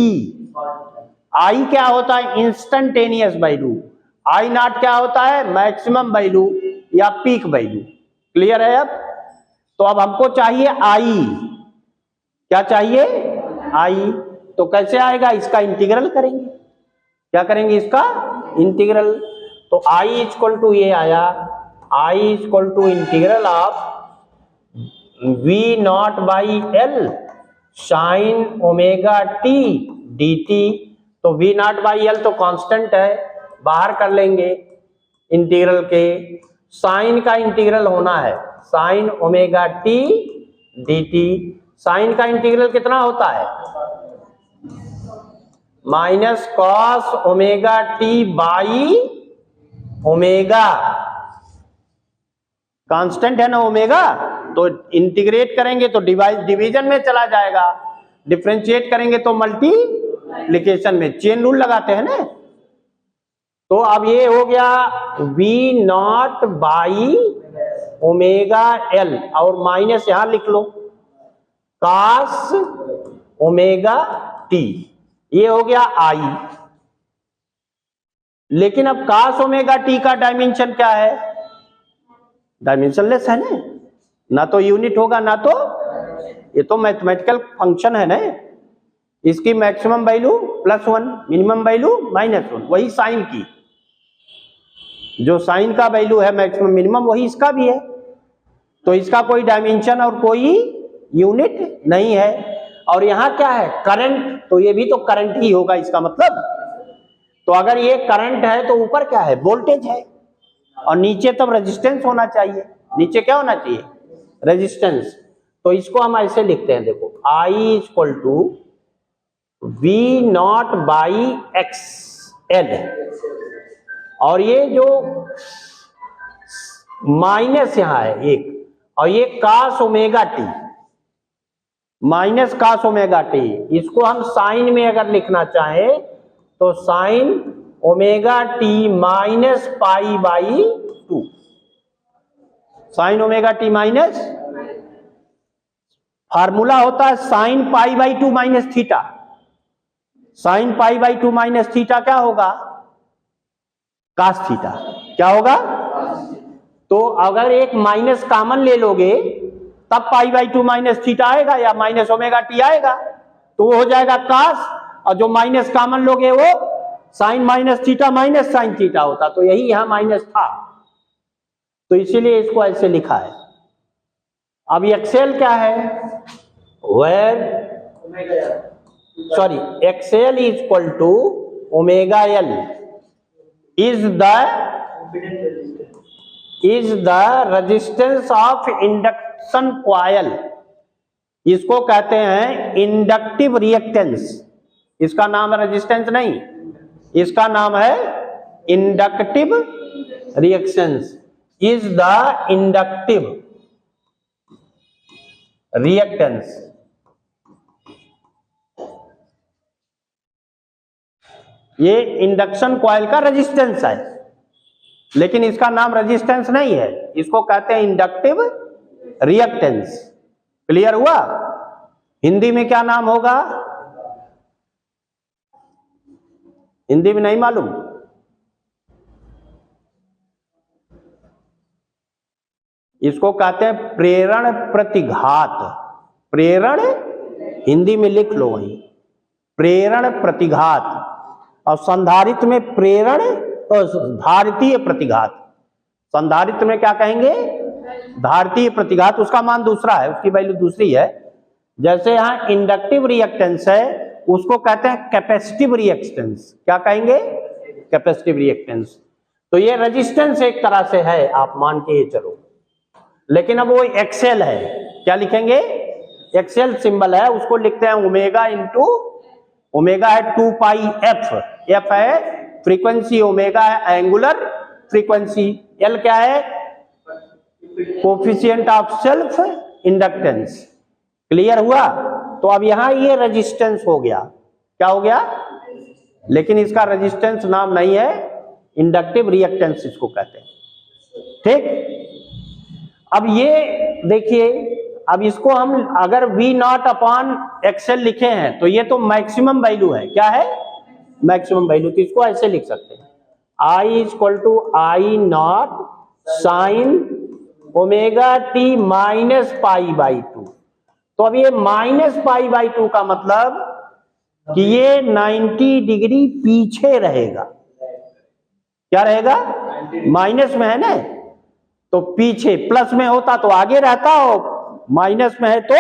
I क्या होता है, इंस्टेंटेनियस वैल्यू, I नॉट क्या होता है, मैक्सिमम वैल्यू या पीक वैल्यू। क्लियर है अब। तो अब हमको चाहिए I, क्या चाहिए आई, तो कैसे आएगा, इसका इंटीग्रल करेंगे। क्या करेंगे, इसका इंटीग्रल। तो आई इक्वल टू ये आया, I equal to integral of V naught by L sine omega T D T. तो वी नॉट बाई एल तो कांस्टेंट है, बाहर कर लेंगे इंटीग्रल के। साइन का इंटीग्रल होना है, sine omega T D T. Sine का इंटीग्रल कितना होता है, minus cos omega T by omega, constant है ना ओमेगा, तो इंटीग्रेट करेंगे तो डिवीजन में चला जाएगा, डिफरेंशिएट करेंगे तो मल्टीप्लिकेशन में, चेन रूल लगाते हैं ना। तो अब ये हो गया v not by omega L, और माइनस यहां लिख लो कॉस ओमेगा टी, ये हो गया आई। लेकिन अब कॉस ओमेगा टी का डायमेंशन क्या है, डायमेंशनलेस है ना तो यूनिट होगा ना तो, ये तो मैथमेटिकल फंक्शन है ना। इसकी मैक्सिमम वैल्यू +1, मिनिमम वैल्यू -1, वही साइन की, जो साइन का वैल्यू है मैक्सिमम मिनिमम वही इसका भी है। तो इसका कोई डायमेंशन और कोई यूनिट नहीं है। और यहां क्या है, करंट, तो ये भी तो करंट ही होगा इसका मतलब। तो अगर ये करंट है तो ऊपर क्या है, वोल्टेज है, और नीचे तब रेजिस्टेंस होना चाहिए। नीचे क्या होना चाहिए, रेजिस्टेंस। तो इसको हम ऐसे लिखते हैं, देखो I equal to V naught by X L, और ये जो माइनस यहां है एक, और ये cos omega T, minus cos omega T, इसको हम साइन में अगर लिखना चाहें तो sine omega T minus pi by 2, sine omega T minus, formula होता है sine pi by 2 minus theta. Sine pi by 2 minus theta क्या होगा, कास थीटा। क्या होगा, तो अगर एक माइनस कॉमन ले लोगे तब पाई बाई 2 माइनस थीटा आएगा, या माइनस ओमेगा टी आएगा, तो वो हो जाएगा कास, और जो माइनस कॉमन लोगे वो sine minus theta minus sine theta होता। तो यही यहां माइनस था, तो इसीलिए इसको ऐसे लिखा है। अब एक्सेल क्या है, where sorry XL is equal to omega L is the resistance of induction coil. इसको कहते हैं इंडक्टिव रिएक्टेंस। इसका नाम है रेजिस्टेंस नहीं, इसका नाम है inductive reactance, is the inductive reactance. ये इंडक्शन कॉइल का रेजिस्टेंस है, लेकिन इसका नाम रेजिस्टेंस नहीं है, इसको कहते हैं इंडक्टिव रिएक्टेंस। क्लियर हुआ, हिंदी में क्या नाम होगा, हिंदी में नहीं मालूम, इसको कहते हैं प्रेरण प्रतिघात। प्रेरण हिंदी में लिख लो वही, प्रेरण प्रतिघात। और संधारित्र में प्रेरण और धारितीय प्रतिघात। संधारित्र में क्या कहेंगे, धारितीय प्रतिघात, उसका मान दूसरा है, उसकी वैल्यू दूसरी है। जैसे यहां इंडक्टिव रिएक्टेंस है, उसको कहते हैं कैपेसिटिव रिएक्टेंस। क्या कहेंगे, कैपेसिटिव रिएक्टेंस। तो ये रेजिस्टेंस एक तरह से है, आप मान के चलो। लेकिन अब वो एक्सेल है, क्या लिखेंगे, एक्सेल सिंबल है, उसको लिखते हैं ओमेगा इंटू, ओमेगा है 2 पाई एफ, एफ है फ्रीक्वेंसी, ओमेगा है एंगुलर फ्रीक्वेंसी, एल क्या है, coefficient of self inductance. Clear हुआ। तो अब यहां ये रेजिस्टेंस हो गया, क्या हो गया, लेकिन इसका रेजिस्टेंस नाम नहीं है, इंडक्टिव रिएक्टेंस इसको कहते हैं। ठीक। अब ये देखिए, अब इसको हम अगर V नॉट अपॉन एक्सएल लिखे हैं तो ये तो मैक्सिमम वैल्यू है, क्या है, मैक्सिमम वैल्यू। तो इसको ऐसे लिख सकते हैं, I equal to I naught sine omega T minus pi by 2। तो अब ये -π/2 का मतलब कि ये 90 डिग्री पीछे रहेगा। क्या रहेगा? माइनस में है ना, तो पीछे, प्लस में होता तो आगे रहता, हो माइनस में है तो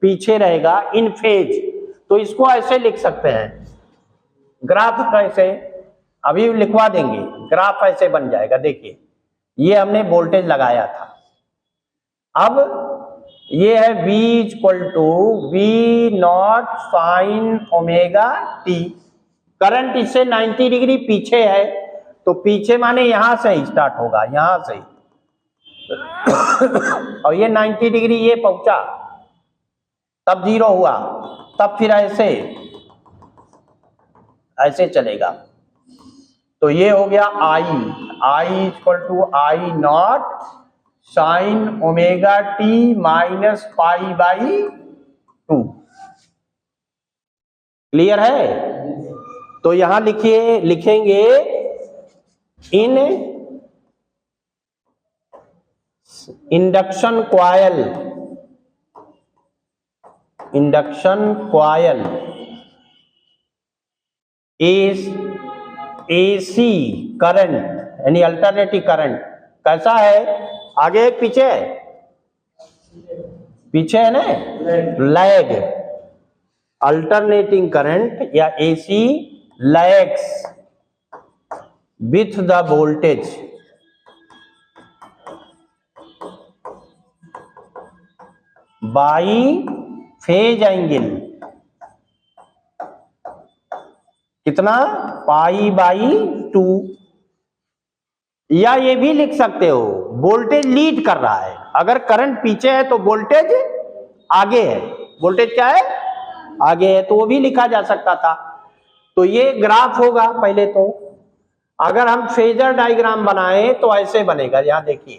पीछे रहेगा इन फेज। तो इसको ऐसे लिख सकते हैं, ग्राफ कैसे, अभी लिखवा देंगे, ग्राफ ऐसे बन जाएगा। देखिए ये हमने वोल्टेज लगाया था, अब ये है V = V0 sin omega t। Current इससे 90 डिग्री पीछे है, तो पीछे माने यहां से स्टार्ट होगा, यहां से और ये 90 डिग्री ये पहुंचा, तब 0 हुआ, तब फिर ऐसे ऐसे चलेगा। तो ये हो गया I = I0 sin omega t -π/2। Clear है? तो यहां लिखिए, लिखेंगे in induction coil is AC current, यानी अल्टरनेटिव करंट कैसा है, आगे पीछे है, पीछे है ना, लैग। अल्टरनेटिंग करंट या AC lags with the voltage by phase angle, कितना, π/2। या ये भी लिख सकते हो वोल्टेज लीड कर रहा है, अगर करंट पीछे है तो वोल्टेज आगे है, वोल्टेज क्या है, आगे है, तो वो भी लिखा जा सकता था। तो ये ग्राफ होगा पहले। तो अगर हम फेजर डायग्राम बनाए तो ऐसे बनेगा, यहां देखिए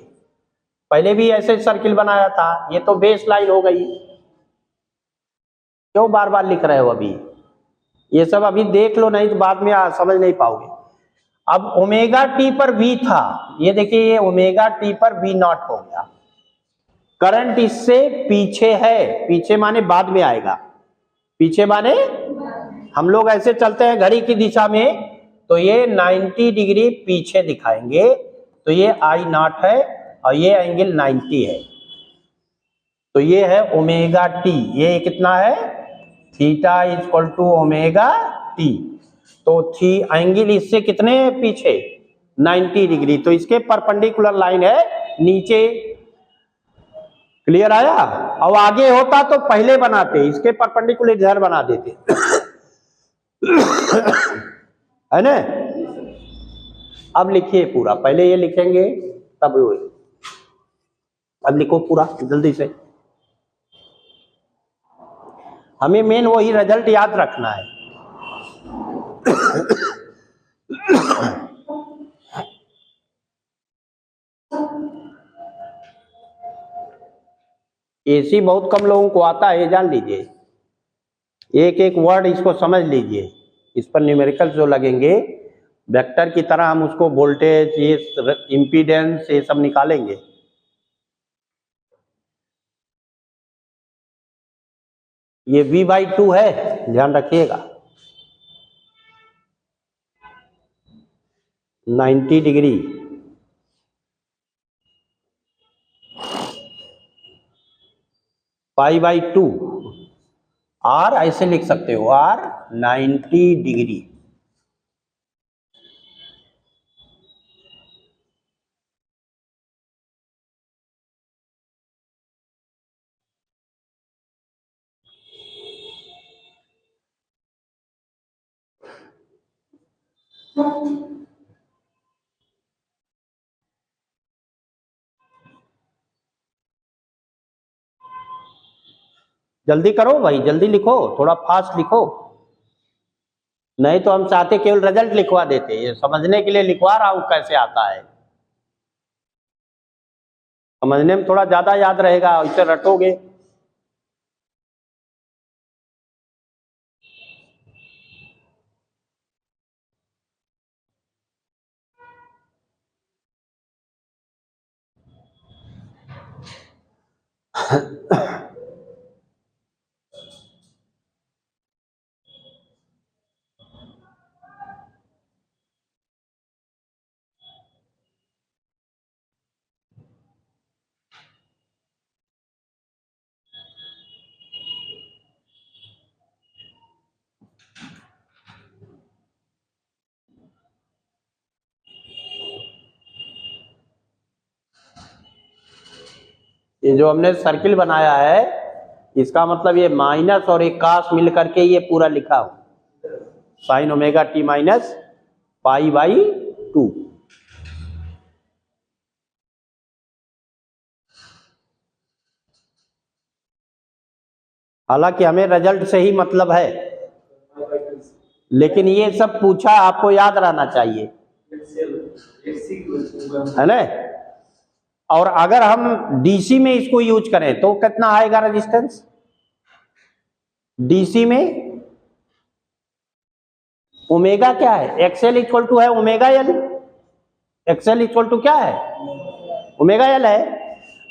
पहले भी ऐसे सर्किल बनाया था, ये तो बेस लाइन हो गई, क्यों बार बार लिख रहे हो, अभी ये सब अभी देख लो, नहीं तो बाद में समझ नहीं पाओगे। अब ओमेगा टी पर V था, ये देखिए ये ओमेगा टी पर V0 हो गया, करंट इससे पीछे है, पीछे माने बाद में आएगा, पीछे माने हम लोग ऐसे चलते हैं घड़ी की दिशा में, तो ये 90 डिग्री पीछे दिखाएंगे, तो ये I0 है और ये एंगल 90 है, तो ये है ओमेगा टी, ये कितना है, थीटा = ओमेगा टी। तो थी एंगल इससे कितने पीछे, 90 डिग्री, तो इसके परपेंडिकुलर लाइन है नीचे। क्लियर आया? और आगे होता तो पहले बनाते, इसके परपेंडिकुलर इधर बना देते है ना। अब लिखिए पूरा, पहले ये लिखेंगे तब, अब लिखो पूरा जल्दी से, हमें मेन वही रिजल्ट याद रखना है। AC बहुत कम लोगों को आता है, ये जान लीजिए, एक एक वर्ड इसको समझ लीजिए, इस पर न्यूमेरिकल जो लगेंगे वेक्टर की तरह हम उसको वोल्टेज, ये इम्पीडेंस, ये सब निकालेंगे। ये V/2 है, ध्यान रखिएगा, 90 डिग्री, π/2, R ऐसे लिख सकते हो, R 90 डिग्री। जल्दी करो भाई, जल्दी लिखो, थोड़ा फास्ट लिखो, नहीं तो हम चाहते केवल रिजल्ट लिखवा देते, ये समझने के लिए लिखवा रहा हूं कैसे आता है, समझने में थोड़ा ज्यादा याद रहेगा, इसे रटोगे। ये जो हमने सर्किल बनाया है इसका मतलब ये माइनस और एक कास मिल करके ये पूरा लिखा हो sign omega T minus pi by 2। हालांकि हमें रिजल्ट से ही मतलब है, लेकिन ये सब पूछा आपको याद रहना चाहिए, है ना। और अगर हम डीसी में इसको यूज करें तो कितना आएगा रेजिस्टेंस डीसी में? ओमेगा क्या है? एक्सएल इक्वल टू है omega L. XL equal to क्या है? ओमेगा एल है।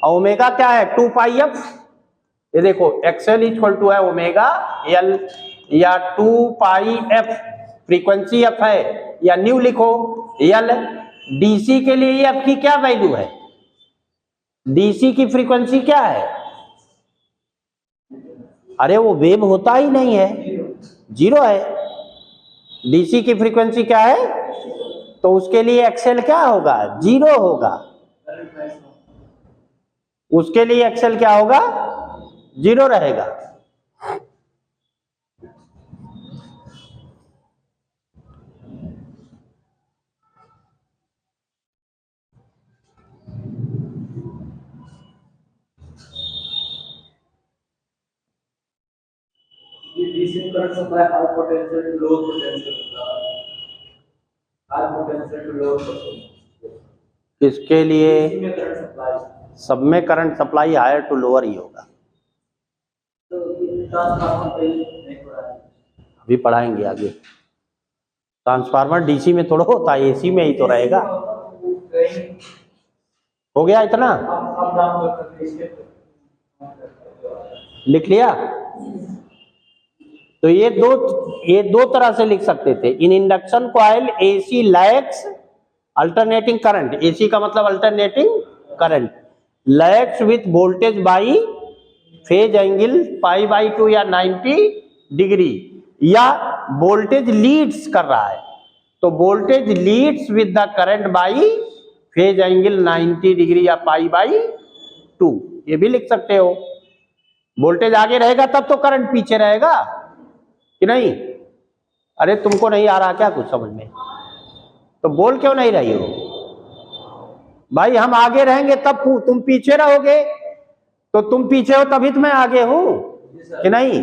और ओमेगा क्या है? 2 पाई एफ। ये देखो एक्सएल इक्वल टू है ओमेगा एल या 2 पाई एफ, फ्रीक्वेंसी एफ है, या न्यू लिखो एल। डीसी के लिए एफ की क्या वैल्यू है? डीसी की फ्रीक्वेंसी क्या है? अरे वो वेव होता ही नहीं है, 0 है। डीसी की फ्रीक्वेंसी क्या है? तो उसके लिए एक्सएल क्या होगा? 0 होगा। उसके लिए एक्सएल क्या होगा? 0 रहेगा। DC current supply high potential to low potential, high potential to low potential। किसके लिए? DC में करंट सप्लाई, सब में current supply higher to lower ही होगा। तो ये ट्रांसफार्मर पे नहीं पड़ा है, अभी पढ़ाएंगे आगे। ट्रांसफार्मर डीसी में थोड़ा होता है, एसी में ही तो रहेगा। हो गया इतना? आप नाम कर सकते हैं, लिख लिया? तो ये दो तरह से लिख सकते थे। इन induction coil AC lakhs alternating current, AC का मतलब alternating current, lakhs with voltage by phase angle pi by 2 या 90 डिग्री, या वोल्टेज लीड्स कर रहा है तो voltage leads with the current by phase angle 90 degree या पाई बाई 2, ये भी लिख सकते हो। वोल्टेज आगे रहेगा तब तो करंट पीछे रहेगा कि नहीं? अरे तुमको नहीं आ रहा क्या कुछ समझ में? तो बोल क्यों नहीं रही हो भाई? हम आगे रहेंगे तब तुम पीछे रहोगे, तो तुम पीछे हो तभी तो मैं आगे हूं कि नहीं?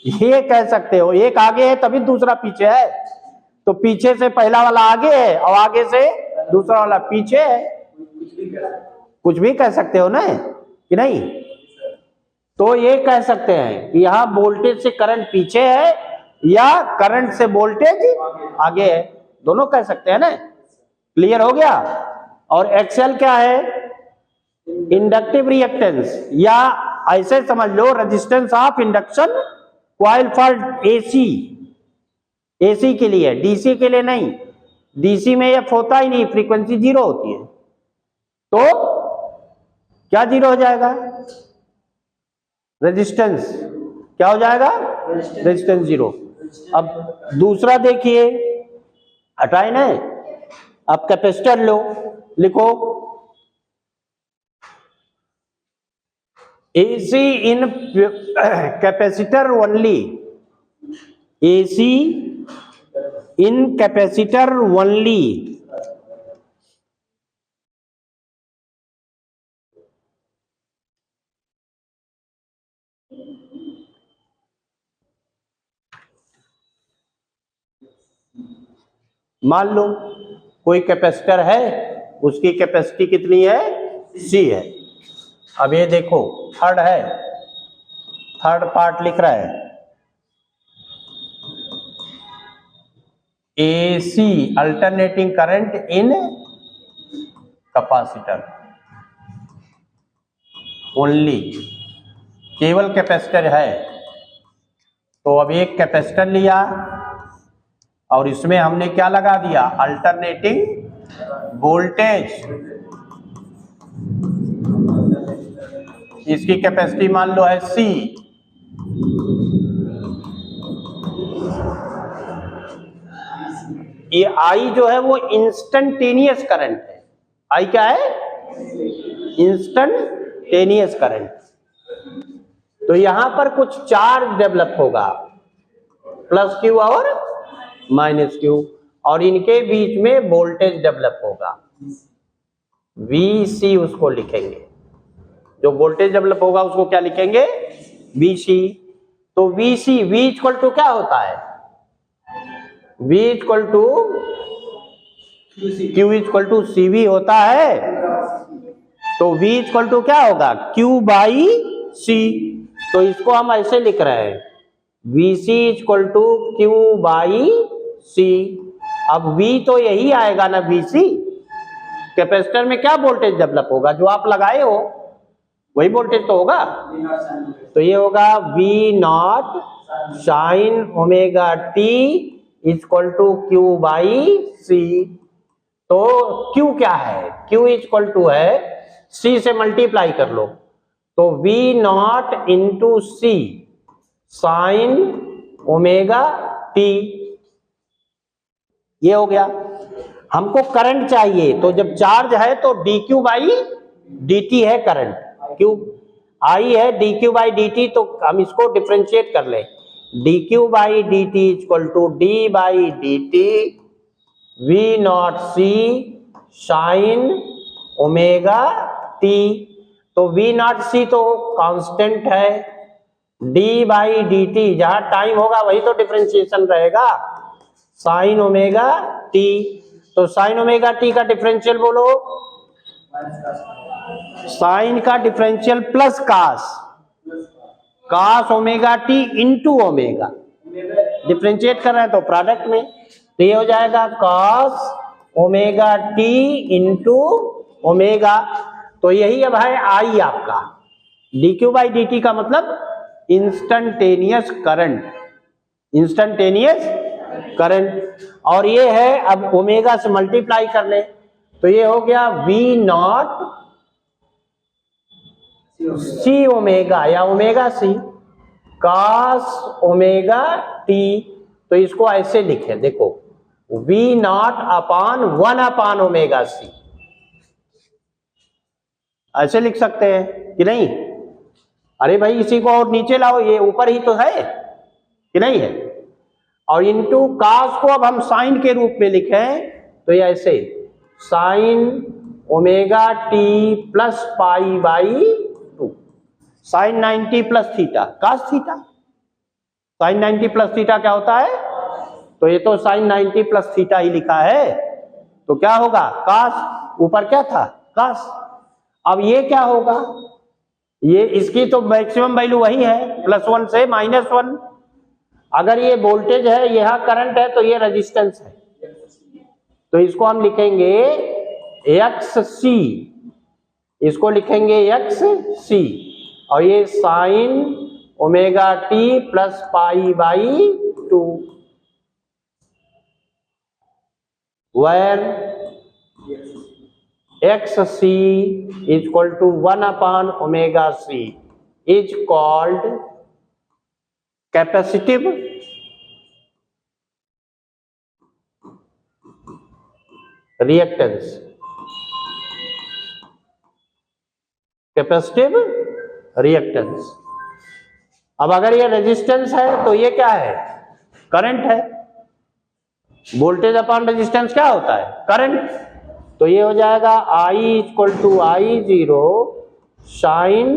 ये कह सकते हो, एक आगे है तभी दूसरा पीछे है, तो पीछे से पहला वाला आगे है और आगे से दूसरा वाला पीछे है। कुछ भी कह सकते हो ना कि नहीं? तो ये कह सकते हैं कि यहां वोल्टेज से करंट पीछे है या करंट से वोल्टेज आगे है, दोनों कह सकते हैं ना। क्लियर हो गया? और एक्सएल क्या है? इंडक्टिव रिएक्टेंस, या ऐसे समझ low resistance of induction coil for AC, AC के लिए, डीसी के लिए नहीं। डीसी में एफ होता ही नहीं, फ्रीक्वेंसी 0 होती है, तो क्या 0 हो जाएगा? रेजिस्टेंस क्या हो जाएगा? रेजिस्टेंस 0। अब दूसरा देखिए, हटाए ना, अब कैपेसिटर लो, लिखो AC in capacitor only, AC in capacitor only, मान लो कोई कैपेसिटर है, उसकी कैपेसिटी कितनी है? C है। अब ये देखो थर्ड है, थर्ड पार्ट लिख रहा है AC alternating current in capacitor only, केवल कैपेसिटर है। तो अब एक कैपेसिटर लिया और इसमें हमने क्या लगा दिया? Alternating voltage. इसकी कैपेसिटी मान लो है C, ये I जो है वो इंस्टंटेनियस करंट है। I क्या है? Instantaneous current. तो यहां पर कुछ चार्ज डेवलप होगा, प्लस क्यू और माइनस क्यू, और इनके बीच में वोल्टेज डेवलप होगा, VC उसको लिखेंगे। जो वोल्टेज डेवलप होगा उसको क्या लिखेंगे? VC। तो VC, V इक्वल टू क्या होता है? V equal to Q equal to CV होता है। तो V इक्वल टू क्या होगा? Q by C। तो इसको हम ऐसे लिख रहे हैं, VC equal to Q by C। अब V तो यही आएगा ना, VC। कैपेसिटर में क्या वोल्टेज डेवलप होगा? जो आप लगाए हो वही वोल्टेज तो होगा। तो ये होगा V naught sine omega T equal to Q by C। तो Q क्या है? Q इक्वल टू है, C से मल्टीप्लाई कर लो, तो V naught into C sine omega T। ये हो गया। हमको करंट चाहिए, तो जब चार्ज है तो dq बाई dt है करंट, q I है dq बाई dt, तो हम इसको डिफरेंशिएट कर ले, dq by dt equal to d by dt v naught c sine omega t। तो v नॉट c तो कांस्टेंट है, d बाई dt जहां टाइम होगा वही तो डिफरेंशिएशन रहेगा, साइन ओमेगा t। तो साइन ओमेगा t का डिफरेंशियल बोलो, साइन का differential plus cos, cos omega t into omega, differentiate कर रहे हैं तो प्रोडक्ट में, तो ये हो जाएगा cos omega t into omega. तो यही अब है आई आपका, dq बाई dt का मतलब इंस्टेंटेनियस करंट, इंस्टेंटेनियस करंट। और ये है, अब ओमेगा से मल्टीप्लाई कर ले, तो ये हो गया V नॉट C ओमेगा या omega C cos omega t। तो इसको ऐसे लिखे, देखो V not upon 1 upon omega C, ऐसे लिख सकते हैं कि नहीं? अरे भाई इसी को और नीचे लाओ, ये ऊपर ही तो है कि नहीं है? और इनटू कास को अब हम साइन के रूप में लिखें, तो ये ऐसे sine omega t plus pi by 2, sine 90 plus theta cos theta. Sine 90 plus theta क्या होता है? तो ये तो साइन 90 प्लस थीटा ही लिखा है, तो क्या होगा? कास, ऊपर क्या था? कास। अब ये क्या होगा? ये इसकी तो मैक्सिमम वैल्यू वही है, +1 से -1। अगर ये वोल्टेज है, यहां करंट है, तो ये रेजिस्टेंस है, तो इसको हम लिखेंगे XC, इसको लिखेंगे XC। और ये sine omega t plus pi by 2, where XC equal to 1 upon omega C is called capacitive reactance, capacitive reactance. अब अगर ये रेजिस्टेंस है तो ये क्या है? करंट है। वोल्टेज अपॉन रेजिस्टेंस क्या होता है? करंट। तो ये हो जाएगा I equal to I0 sine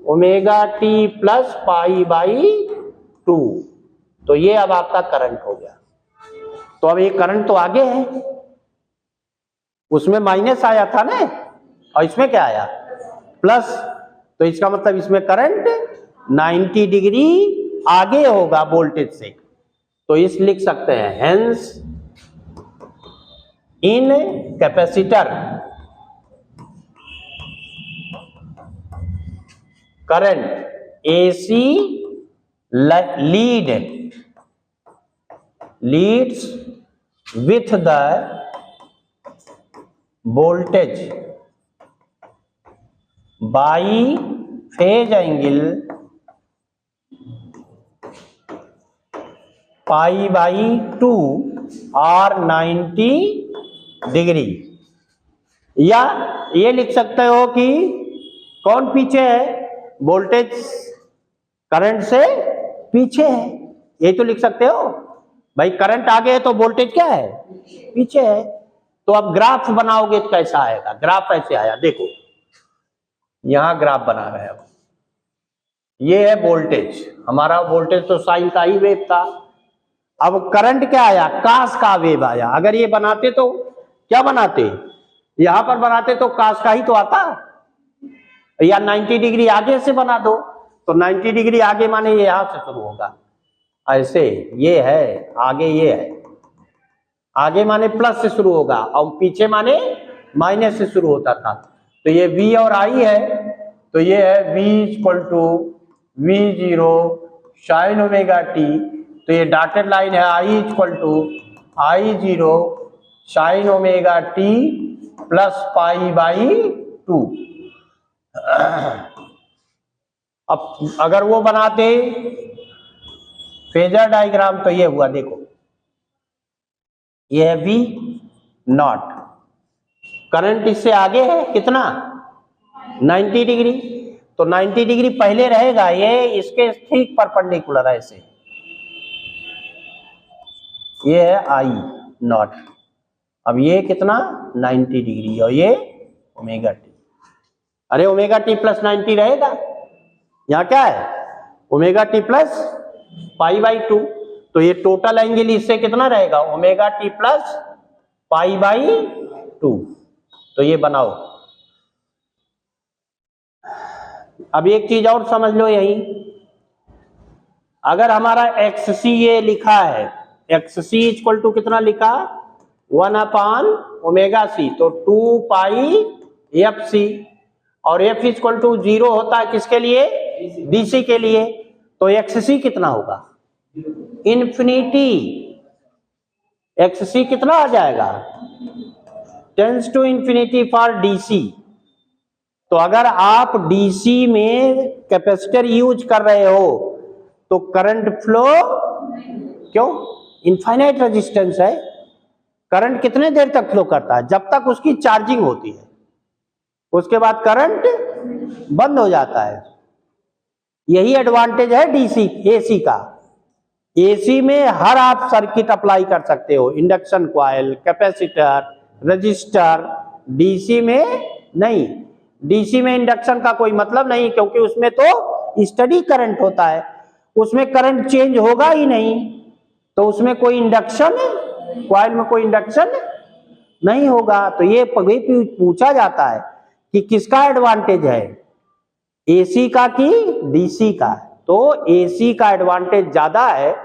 omega t plus pi by 2। तो ये अब आपका करंट हो गया। तो अब ये करंट तो आगे है, उसमें माइनस आया था ना, और इसमें क्या आया? प्लस। तो इसका मतलब इसमें करंट 90 डिग्री आगे होगा वोल्टेज से, तो इस लिख सकते हैं hence in capacitor current AC leads with the voltage by phase angle pi by 2 or 90 degree. या ये लिख सकते हो कि कौन पीछे है? वोल्टेज करंट से पीछे है, यही तो लिख सकते हो भाई। करंट आगे है तो वोल्टेज क्या है? पीछे है। तो अब ग्राफ बनाओगे तो कैसा आएगा? ग्राफ ऐसे आया, देखो यहां ग्राफ बना रहे हैं। अब ये है वोल्टेज, हमारा वोल्टेज तो साइन का ही वेव था। अब करंट क्या आया? कास का वेव आया। अगर ये बनाते तो क्या बनाते? यहां पर बनाते तो कास का ही तो आता, या 90 डिग्री आगे से बना दो। तो 90 डिग्री आगे माने ये यहां से शुरू होगा, ऐसे ये है आगे, ये है आगे माने प्लस से शुरू होगा और पीछे माने माइनस से शुरू होता था। तो ये V और I है, तो ये है V equal to V0 sine omega T. तो ये डॉटेड लाइन है I equal to I0 sine omega T plus pi by 2। अब अगर वो बनाते फेजर डायग्राम तो ये हुआ, देखो ये है V नॉट, करंट इससे आगे है कितना? 90 डिग्री। तो 90 डिग्री पहले रहेगा, ये इसके ठीक परपेंडिकुलर है ऐसे, ये है I नॉट। अब ये कितना? 90 डिग्री और ये ओमेगा टी। अरे ओमेगा टी प्लस 90 रहेगा, यहाँ क्या है? Omega T plus pi by 2। तो ये टोटल एंगल इससे कितना रहेगा? Omega T plus pi by 2। तो ये बनाओ। अब एक चीज और समझ लो, यही अगर हमारा XC ये लिखा है, XC इक्वल टू कितना लिखा? 1/ओमेगा C, तो 2 पाई FC, और F इक्वल टू 0 होता है किसके लिए? DC के लिए। तो XC कितना होगा? इन्फिनिटी। XC कितना आ जाएगा? Tends to infinity for DC। तो अगर आप DC में कैपेसिटर यूज कर रहे हो तो करंट फ्लो क्यों? इनफाइनाइट रेजिस्टेंस है, करंट कितने देर तक फ्लो करता है? जब तक उसकी चार्जिंग होती है, उसके बाद करंट बंद हो जाता है। यही एडवांटेज है DC AC का। AC में हर आप सर्किट अप्लाई कर सकते हो, induction coil, capacitor, register. DC में नहीं, DC में इंडक्शन का कोई मतलब नहीं, क्योंकि उसमें तो स्टडी करंट होता है, उसमें करंट चेंज होगा ही नहीं। तो उसमें कोई इंडक्शन, कॉइल में कोई इंडक्शन नहीं होगा। तो ये पूछा जाता है कि किसका एडवांटेज है, AC का कि DC का? तो AC का एडवांटेज ज्यादा है,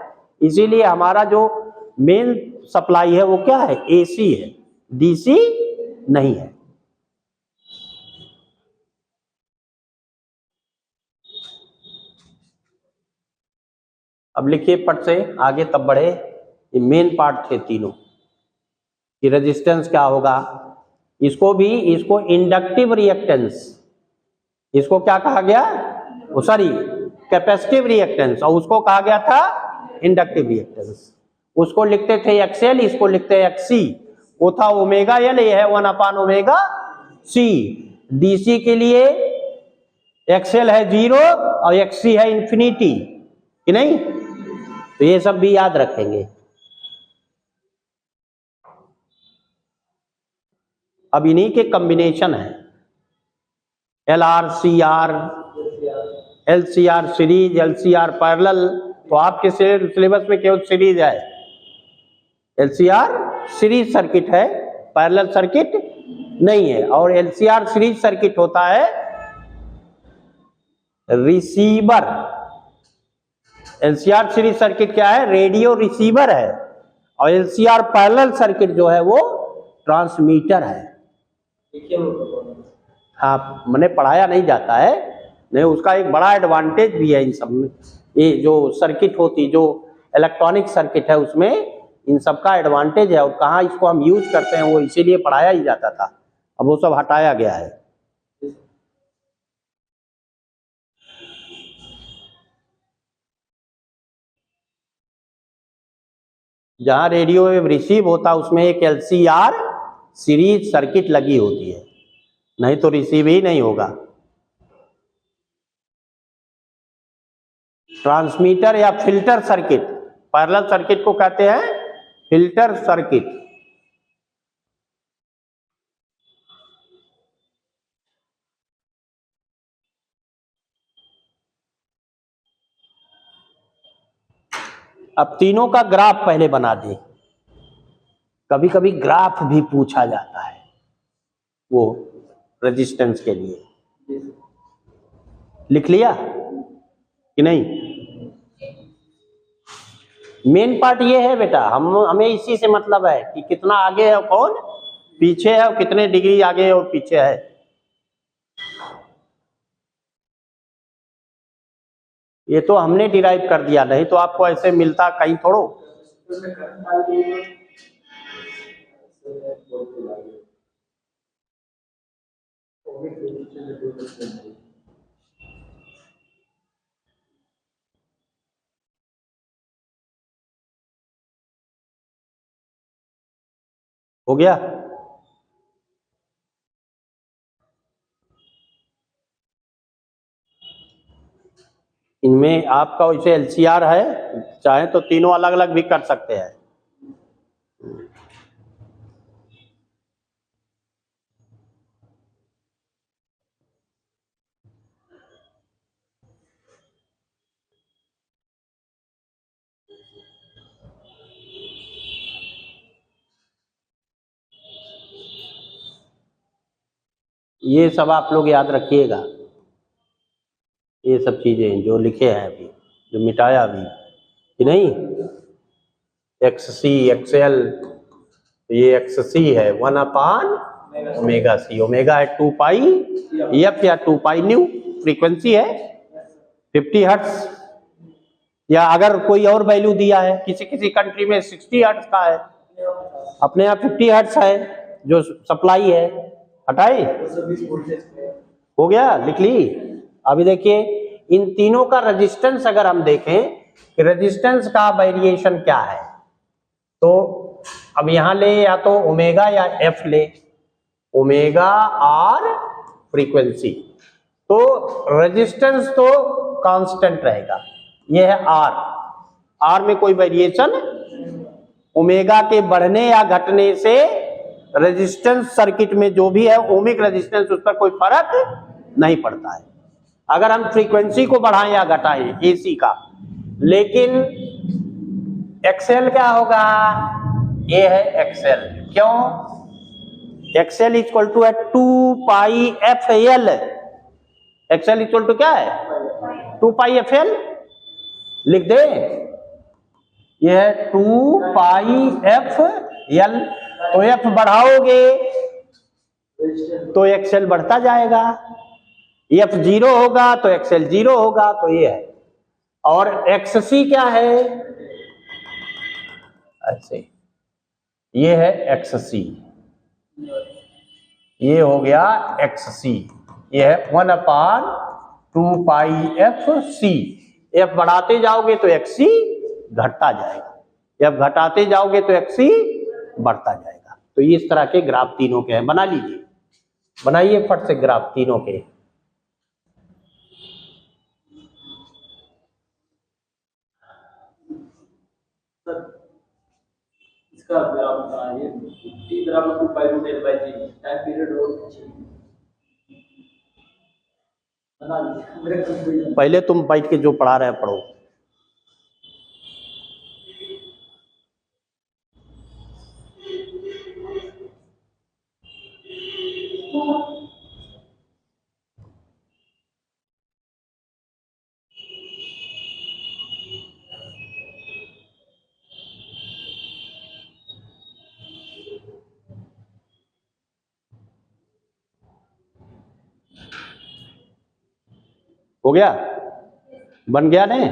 इसीलिए हमारा जो मेन सप्लाई है वो क्या है? AC है, DC नहीं है। अब लिखिए पट से आगे तब बढ़े। ये मेन पार्ट थे तीनों कि रेजिस्टेंस क्या होगा। इसको इंडक्टिव रिएक्टेंस, इसको क्या कहा गया? सॉरी, कैपेसिटिव रिएक्टेंस, और उसको कहा गया था इंडक्टिव रिएक्टेंस। उसको लिखते थे XL, इसको लिखते हैं XC। वो था ओमेगा L, ये है 1/ओमेगा C। DC के लिए XL है 0 और XC है इंफिनिटी, कि नहीं? तो ये सब भी याद रखेंगे। अब इन्हीं के कॉम्बिनेशन है, LR, CR, LCR series, LCR parallel. तो आपके सिलेबस में केवल सीरीज है, LCR सीरीज सर्किट है, पैरेलल सर्किट नहीं है। और LCR सीरीज सर्किट होता है रिसीवर। LCR सीरीज सर्किट क्या है? रेडियो रिसीवर है। और LCR पैरेलल सर्किट जो है वो ट्रांसमीटर है। हाँ, मैंने पढ़ाया नहीं जाता है, नहीं, उसका एक बड़ा एडवांटेज भी है इन सब में। ये जो सर्किट होती, जो इलेक्ट्रॉनिक सर्किट है, उसमें इन सब का एडवांटेज है। और कहाँ इसको हम यूज करते हैं वो इसीलिए पढ़ाया ही जाता था, अब वो सब हटाया गया है। जहां रेडियो वेव रिसीव होता है उसमें एक LCR सीरीज सर्किट लगी होती है, नहीं तो रिसीव ही नहीं होगा। ट्रांसमीटर या फिल्टर सर्किट, पैरेलल सर्किट को कहते हैं फिल्टर सर्किट। अब तीनों का ग्राफ पहले बना दें, कभी कभी ग्राफ भी पूछा जाता है वो रेजिस्टेंस के लिए। लिख लिया कि नहीं? मेन पार्ट ये है बेटा, हमें इसी से मतलब है कि कितना आगे है कौन पीछे है और कितने डिग्री आगे और पीछे है। ये तो हमने डिराइव कर दिया, नहीं तो आपको ऐसे मिलता कहीं थोड़ो। हो गया? इनमें आपका वैसे एलसीआर है, चाहे तो तीनों अलग अलग भी कर सकते हैं। ये सब आप लोग याद रखिएगा, ये सब चीजें जो लिखे हैं अभी, जो मिटाया अभी कि नहीं। एक्स सी एक्सएल, ये एक्स सी है 1 ओमेगा सी, ओमेगा है 2 पाई एफ या 2 पाई न्यू, फ्रीक्वेंसी है 50 हर्ट्ज, या अगर कोई और वैल्यू दिया है, किसी किसी कंट्री में 60 हर्ट्ज का है, अपने यहाँ 50 हर्ट्ज है जो सप्लाई है। हटाए? हो गया? लिख ली? अभी देखिए इन तीनों का रेजिस्टेंस अगर हम देखें कि रेजिस्टेंस का वेरिएशन क्या है, तो अब यहां ले या तो ओमेगा या एफ ले, ओमेगा आर फ्रीक्वेंसी, तो रेजिस्टेंस तो कांस्टेंट रहेगा। ये है आर, आर में कोई वेरिएशन, ओमेगा के बढ़ने या घटने से रेजिस्टेंस सर्किट में जो भी है ओमिक रेजिस्टेंस, उस पर कोई फर्क नहीं पड़ता है अगर हम फ्रीक्वेंसी को बढ़ाएं या घटाएं एसी का। लेकिन एक्सएल क्या होगा? ये है एक्सएल। क्यों? एक्सएल इक्वल टू है 2 pi F L. XL equal to क्या है? 2 पाई एफ एल। लिख दे, ये है 2 पाई एफ एल। तो एफ बढ़ाओगे तो एक्सएल बढ़ता जाएगा, एफ 0 होगा तो एक्सएल 0 होगा, तो ये है। और एक्ससी क्या है? ऐसे ये है एक्ससी, ये हो गया एक्ससी, ये है 1/2 पाई एफ सी। एफ बढ़ाते जाओगे तो एक्ससी घटता जाएगा, एफ घटाते जाओगे तो एक्ससी बढ़ता जाएगा। तो इस तरह के ग्राफ तीनों के हैं, बना लीजिए, बनाइए फट से ग्राफ तीनों के। इसका ग्राफ बनाइए, t बराबर 2 pi root l by g, time period और बना लीजिए। पहले तुम बैठ के जो पढ़ा रहे हैं पढ़ो। हो गया? बन गया ने?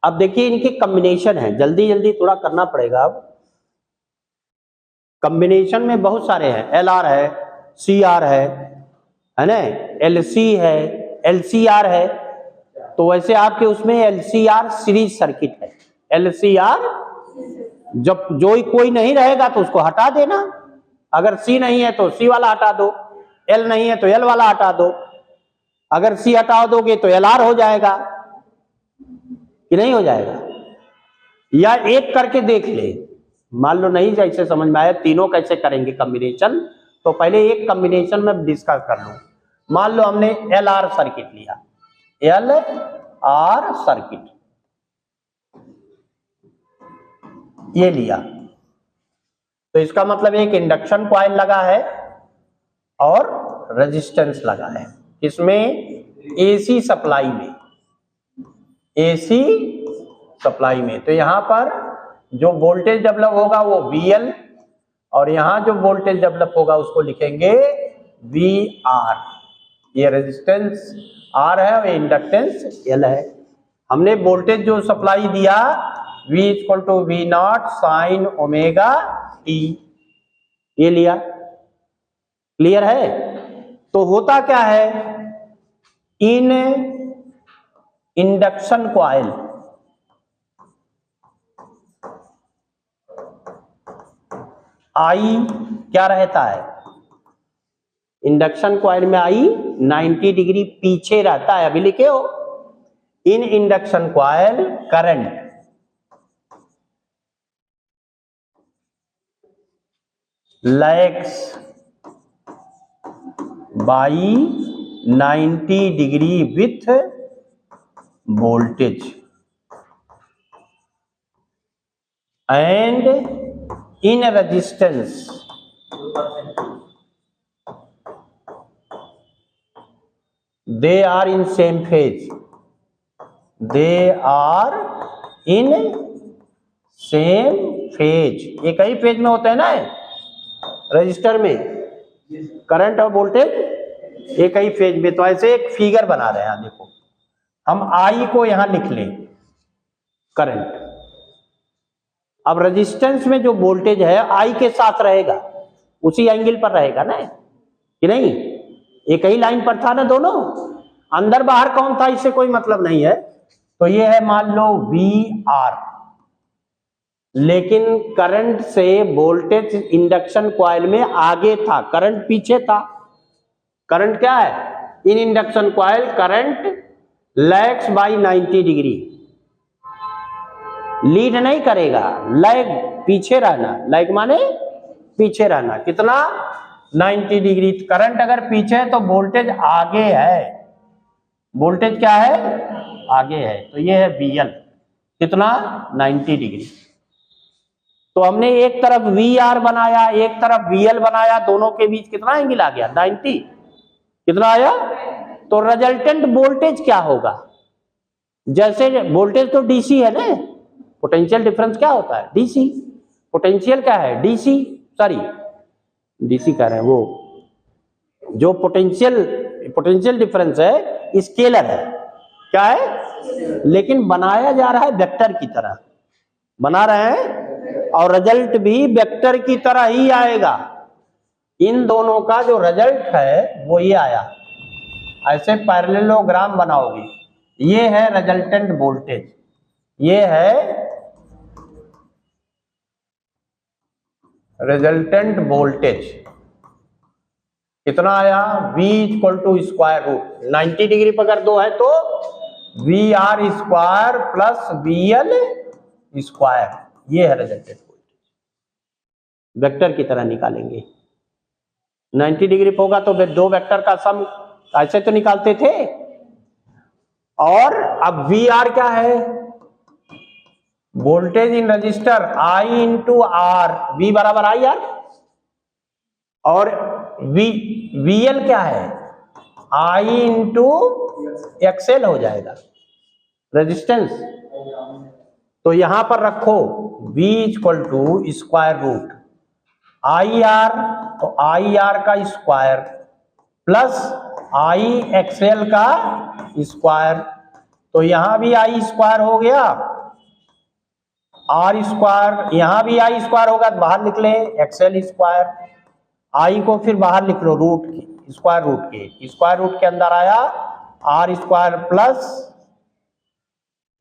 अब देखिए इनकी कॉम्बिनेशन है, जल्दी जल्दी थोड़ा करना पड़ेगा। अब कॉम्बिनेशन में बहुत सारे हैं, एल आर है, सी आर है ना, एल सी है, एल सी आर है। तो वैसे आपके उसमें L C R series circuit है। एल सी आर जब जो कोई नहीं रहेगा तो उसको हटा देना, अगर सी नहीं है तो सी वाला हटा दो, एल नहीं है तो एल वाला हटा दो, अगर सी हटा दोगे तो एल आर हो जाएगा। कि नहीं हो जाएगा? या एक करके देख ले, मान लो नहीं जैसे समझ में आया तीनों कैसे करेंगे कॉम्बिनेशन, तो पहले एक कॉम्बिनेशन में डिस्कस कर लो। मान लो हमने एल आर सर्किट लिया, एल आर सर्किट ये लिया, तो इसका मतलब एक इंडक्शन कॉइल लगा है और रेजिस्टेंस लगा है, इसमें एसी सप्लाई में, एसी सप्लाई में। तो यहां पर जो वोल्टेज डेवलप होगा वो VL, और यहां जो वोल्टेज डेवलप होगा उसको लिखेंगे VR। ये रेजिस्टेंस R है और इंडक्टेंस L है। हमने वोल्टेज जो सप्लाई दिया V equal to V0 sine omega t, ये लिया। क्लियर है? तो होता क्या है, इन इंडक्शन कॉइल आई क्या रहता है, इंडक्शन कॉइल में आई 90 डिग्री पीछे रहता है। अभी लिखे हो, in induction coil current lags by 90 degree with voltage and in resistance they are in same phase, they are in same phase। एक ही फेज में होते हैं ना रजिस्टर में, करंट और वोल्टेज एक ही फेज में। तो ऐसे एक फिगर बना रहे हैं, देखो हम आई को यहां लिख लें करंट, अब रेजिस्टेंस में जो वोल्टेज है आई के साथ रहेगा, उसी एंगल पर रहेगा ना कि नहीं, एक ही लाइन पर था ना दोनों, अंदर बाहर कौन था इससे कोई मतलब नहीं है। तो ये है मान लो VR, लेकिन करंट से वोल्टेज इंडक्शन कॉइल में आगे था, करंट पीछे था। करंट क्या है, in induction coil current lags by 90 degree, lead नहीं करेगा, लैग पीछे रहना, लैग माने पीछे रहना, कितना 90 डिग्री। करंट अगर पीछे है तो वोल्टेज आगे है, वोल्टेज क्या है, आगे है। तो ये है VL, कितना 90 डिग्री। तो हमने एक तरफ VR बनाया, एक तरफ VL बनाया, दोनों के बीच कितना एंगल आ गया 90, कितना आया। तो रिजल्टेंट वोल्टेज क्या होगा, जैसे वोल्टेज तो DC है ना, पोटेंशियल डिफरेंस क्या होता है DC, पोटेंशियल क्या है DC, सॉरी DC कह रहे हैं, वो जो पोटेंशियल डिफरेंस है स्केलर है, क्या है, लेकिन बनाया जा रहा है वेक्टर की तरह बना रहे हैं, और रिजल्ट भी वेक्टर की तरह ही आएगा। इन दोनों का जो रिजल्ट है वो ये आया, ऐसे पैरेललोग्राम बनाओगे, ये है रिजल्टेंट वोल्टेज, ये है रिजल्टेंट वोल्टेज, कितना आया V equal to square root 90 degree पर अगर दो है तो VR square plus VL square, ये है रिजल्टेंट वोल्टेज। वेक्टर की तरह निकालेंगे, 90 डिग्री पर होगा तो दो वेक्टर का सम ऐसे तो निकालते थे, और अब VR क्या है, voltage in register I into R, V बराबर IR, और VL क्या है I इंटू XL हो जाएगा रेजिस्टेंस। तो यहां पर रखो V equal to square root IR, तो IR का स्क्वायर प्लस IXL का स्क्वायर, तो यहां भी I स्क्वायर हो गया, R स्क्वायर, यहां भी I स्क्वायर होगा तो बाहर निकले XL स्क्वायर, I को फिर बाहर लिख लो रूट के, स्क्वायर रूट के अंदर आया R स्क्वायर प्लस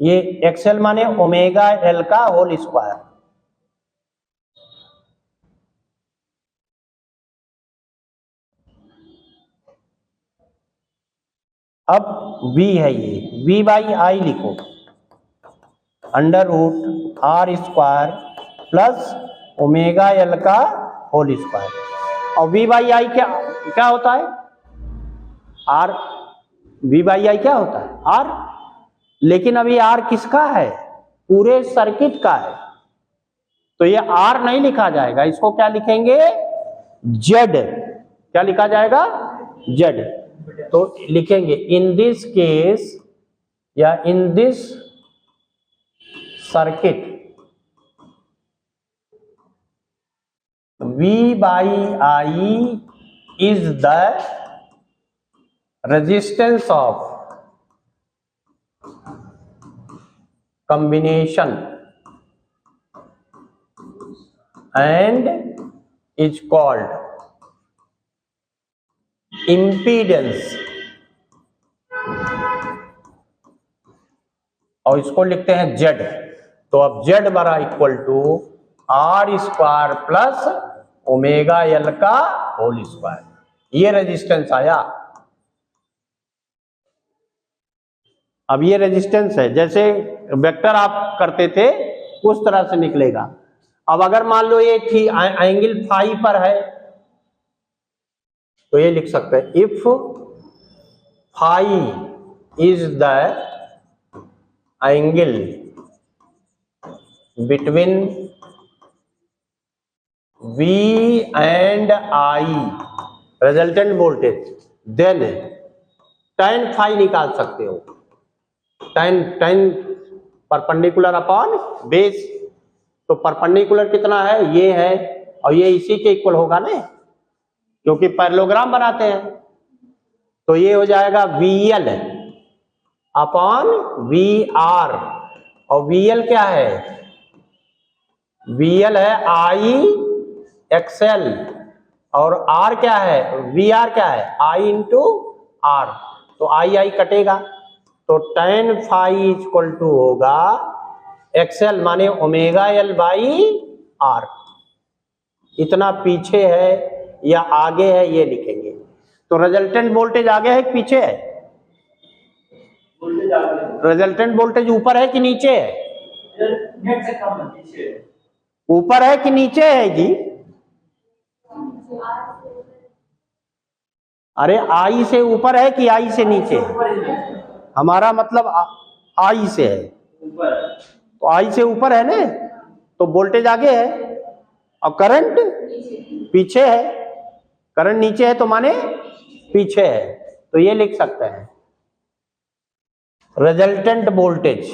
ये XL माने ओमेगा L का होल स्क्वायर। अब V है, ये V बाई I लिखो, under root R square plus omega L का होल स्क्वायर। और वी बाई आई क्या क्या होता है? आर। वी बाई आई क्या होता है? आर। लेकिन अभी आर किसका है? पूरे सर्किट का है, तो ये आर नहीं लिखा जाएगा, इसको क्या लिखेंगे? जेड। क्या लिखा जाएगा? जेड। तो लिखेंगे इन दिस केस या in this circuit V by I is the resistance of combination and is called impedance। और इसको लिखते हैं Z। तो अब Z बड़ा equal to R square plus omega L का होल स्क्वायर, ये रेजिस्टेंस आया। अब ये रेजिस्टेंस है, जैसे वेक्टर आप करते थे उस तरह से निकलेगा। अब अगर मान लो ये थी एंगल फाई पर है, तो ये लिख सकते हैं if phi is the angle between V and I resultant voltage, then tan phi निकाल सकते हो। tan परपेंडिकुलर अपॉन बेस, तो परपेंडिकुलर कितना है? ये है, और ये इसी के इक्वल होगा ना, क्योंकि पैरेललोग्राम बनाते हैं। तो ये हो जाएगा VL अपॉन VR, और VL क्या है? VL है I XL, और R क्या है? VR क्या है? I into R। तो I कटेगा, तो tan फाई इक्वल टू होगा XL माने ओमेगा L बाई R। इतना पीछे है या आगे है ये लिखेंगे। तो रिजल्टेंट वोल्टेज आगे है कि पीछे है? रिजल्टेंट वोल्टेज ऊपर है कि नीचे है? ऊपर है कि नीचे है जी? अरे आई से ऊपर है कि आई से नीचे है? हमारा मतलब आई से है, तो आई से ऊपर है ना, तो वोल्टेज आगे है और करंट पीछे है। करंट नीचे है तो माने पीछे है, तो ये लिख सकते हैं रिजल्टेंट वोल्टेज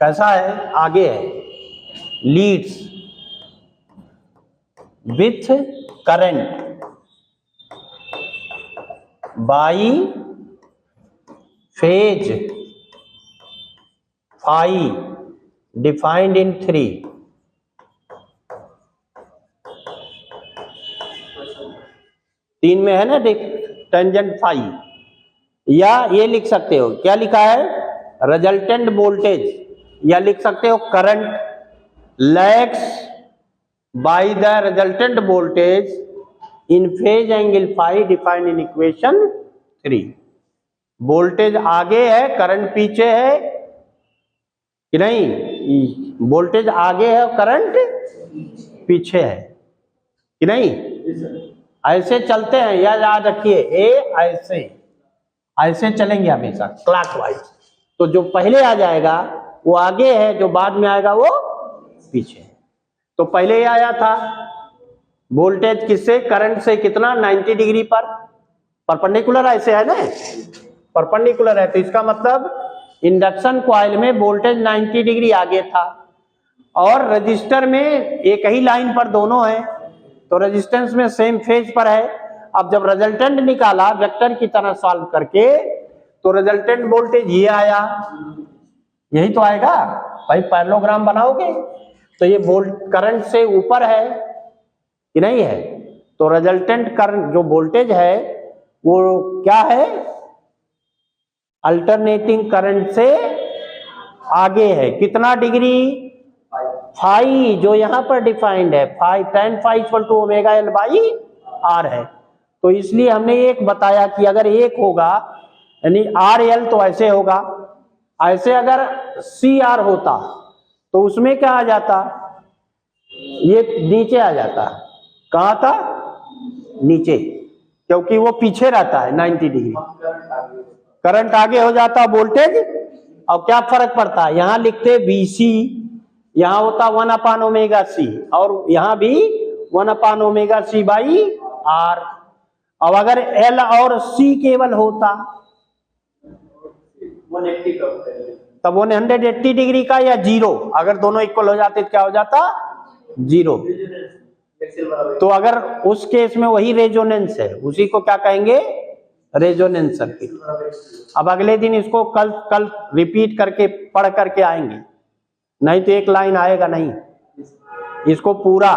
कैसा है? आगे है, leads with current by phase phi defined in 3। तीन में है ना टेंजेंट फाई, या ये लिख सकते हो, क्या लिखा है? रिजल्टेंट वोल्टेज, या लिख सकते हो current lags by the resultant voltage in phase angle phi defined in equation 3। Voltage आगे है, करंट पीछे है कि नहीं? वोल्टेज आगे है और करंट पीछे है कि नहीं? ऐसे चलते हैं, याद रखिए, ऐसे ऐसे चलेंगे हमेशा क्लॉकवाइज। तो जो पहले आ जाएगा वो आगे है, जो बाद में आएगा वो पीछे है। तो पहले ये आया था वोल्टेज किससे? करंट से। कितना? 90 डिग्री पर परपेंडिकुलर, ऐसे है ना, परपेंडिकुलर है, तो इसका मतलब इंडक्शन कॉइल में वोल्टेज 90 डिग्री आगे था, और रजिस्टर में एक ही लाइन पर दोनों है, तो रेजिस्टेंस में सेम फेज पर है। अब जब रिजल्टेंट निकाला वेक्टर की तरह सॉल्व करके, तो रिजल्टेंट वोल्टेज ये आया, यही तो आएगा भाई। पैरेललोग्राम बनाओगे तो ये करंट से ऊपर है कि नहीं है? तो रिजल्टेंट करंट जो वोल्टेज है वो क्या है? अल्टरनेटिंग करंट से आगे है। कितना डिग्री? फाई, जो यहां पर डिफाइंड है, phi tan phi equal to omega L by R है। तो इसलिए हमने एक बताया कि अगर एक होगा यानी आर एल तो ऐसे होगा, ऐसे अगर सी आर होता तो उसमें क्या आ जाता, ये नीचे आ जाता। कहाँ था, नीचे, क्योंकि वो पीछे रहता है 90 डिग्री। करंट आगे हो जाता वोल्टेज। अब क्या फर्क पड़ता है, यहां लिखते BC, यहां होता 1/ω/c और यहां भी 1/ω/c/r। अब अगर L और C केवल होता 180 का होता है। तब 180 डिग्री का या जीरो, अगर दोनों इक्वल हो जाते तो क्या हो जाता, जीरो। तो अगर उस केस में वही रेजोनेंस है, उसी को क्या कहेंगे, रेजोनेंस सर्किट। अब अगले दिन इसको कल रिपीट करके पढ़ करके आएंगे, नहीं तो एक लाइन आएगा नहीं। इसको पूरा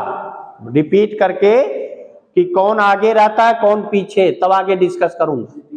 रिपीट करके कि कौन आगे रहता है कौन पीछे, तब आगे डिस्कस करूंगा।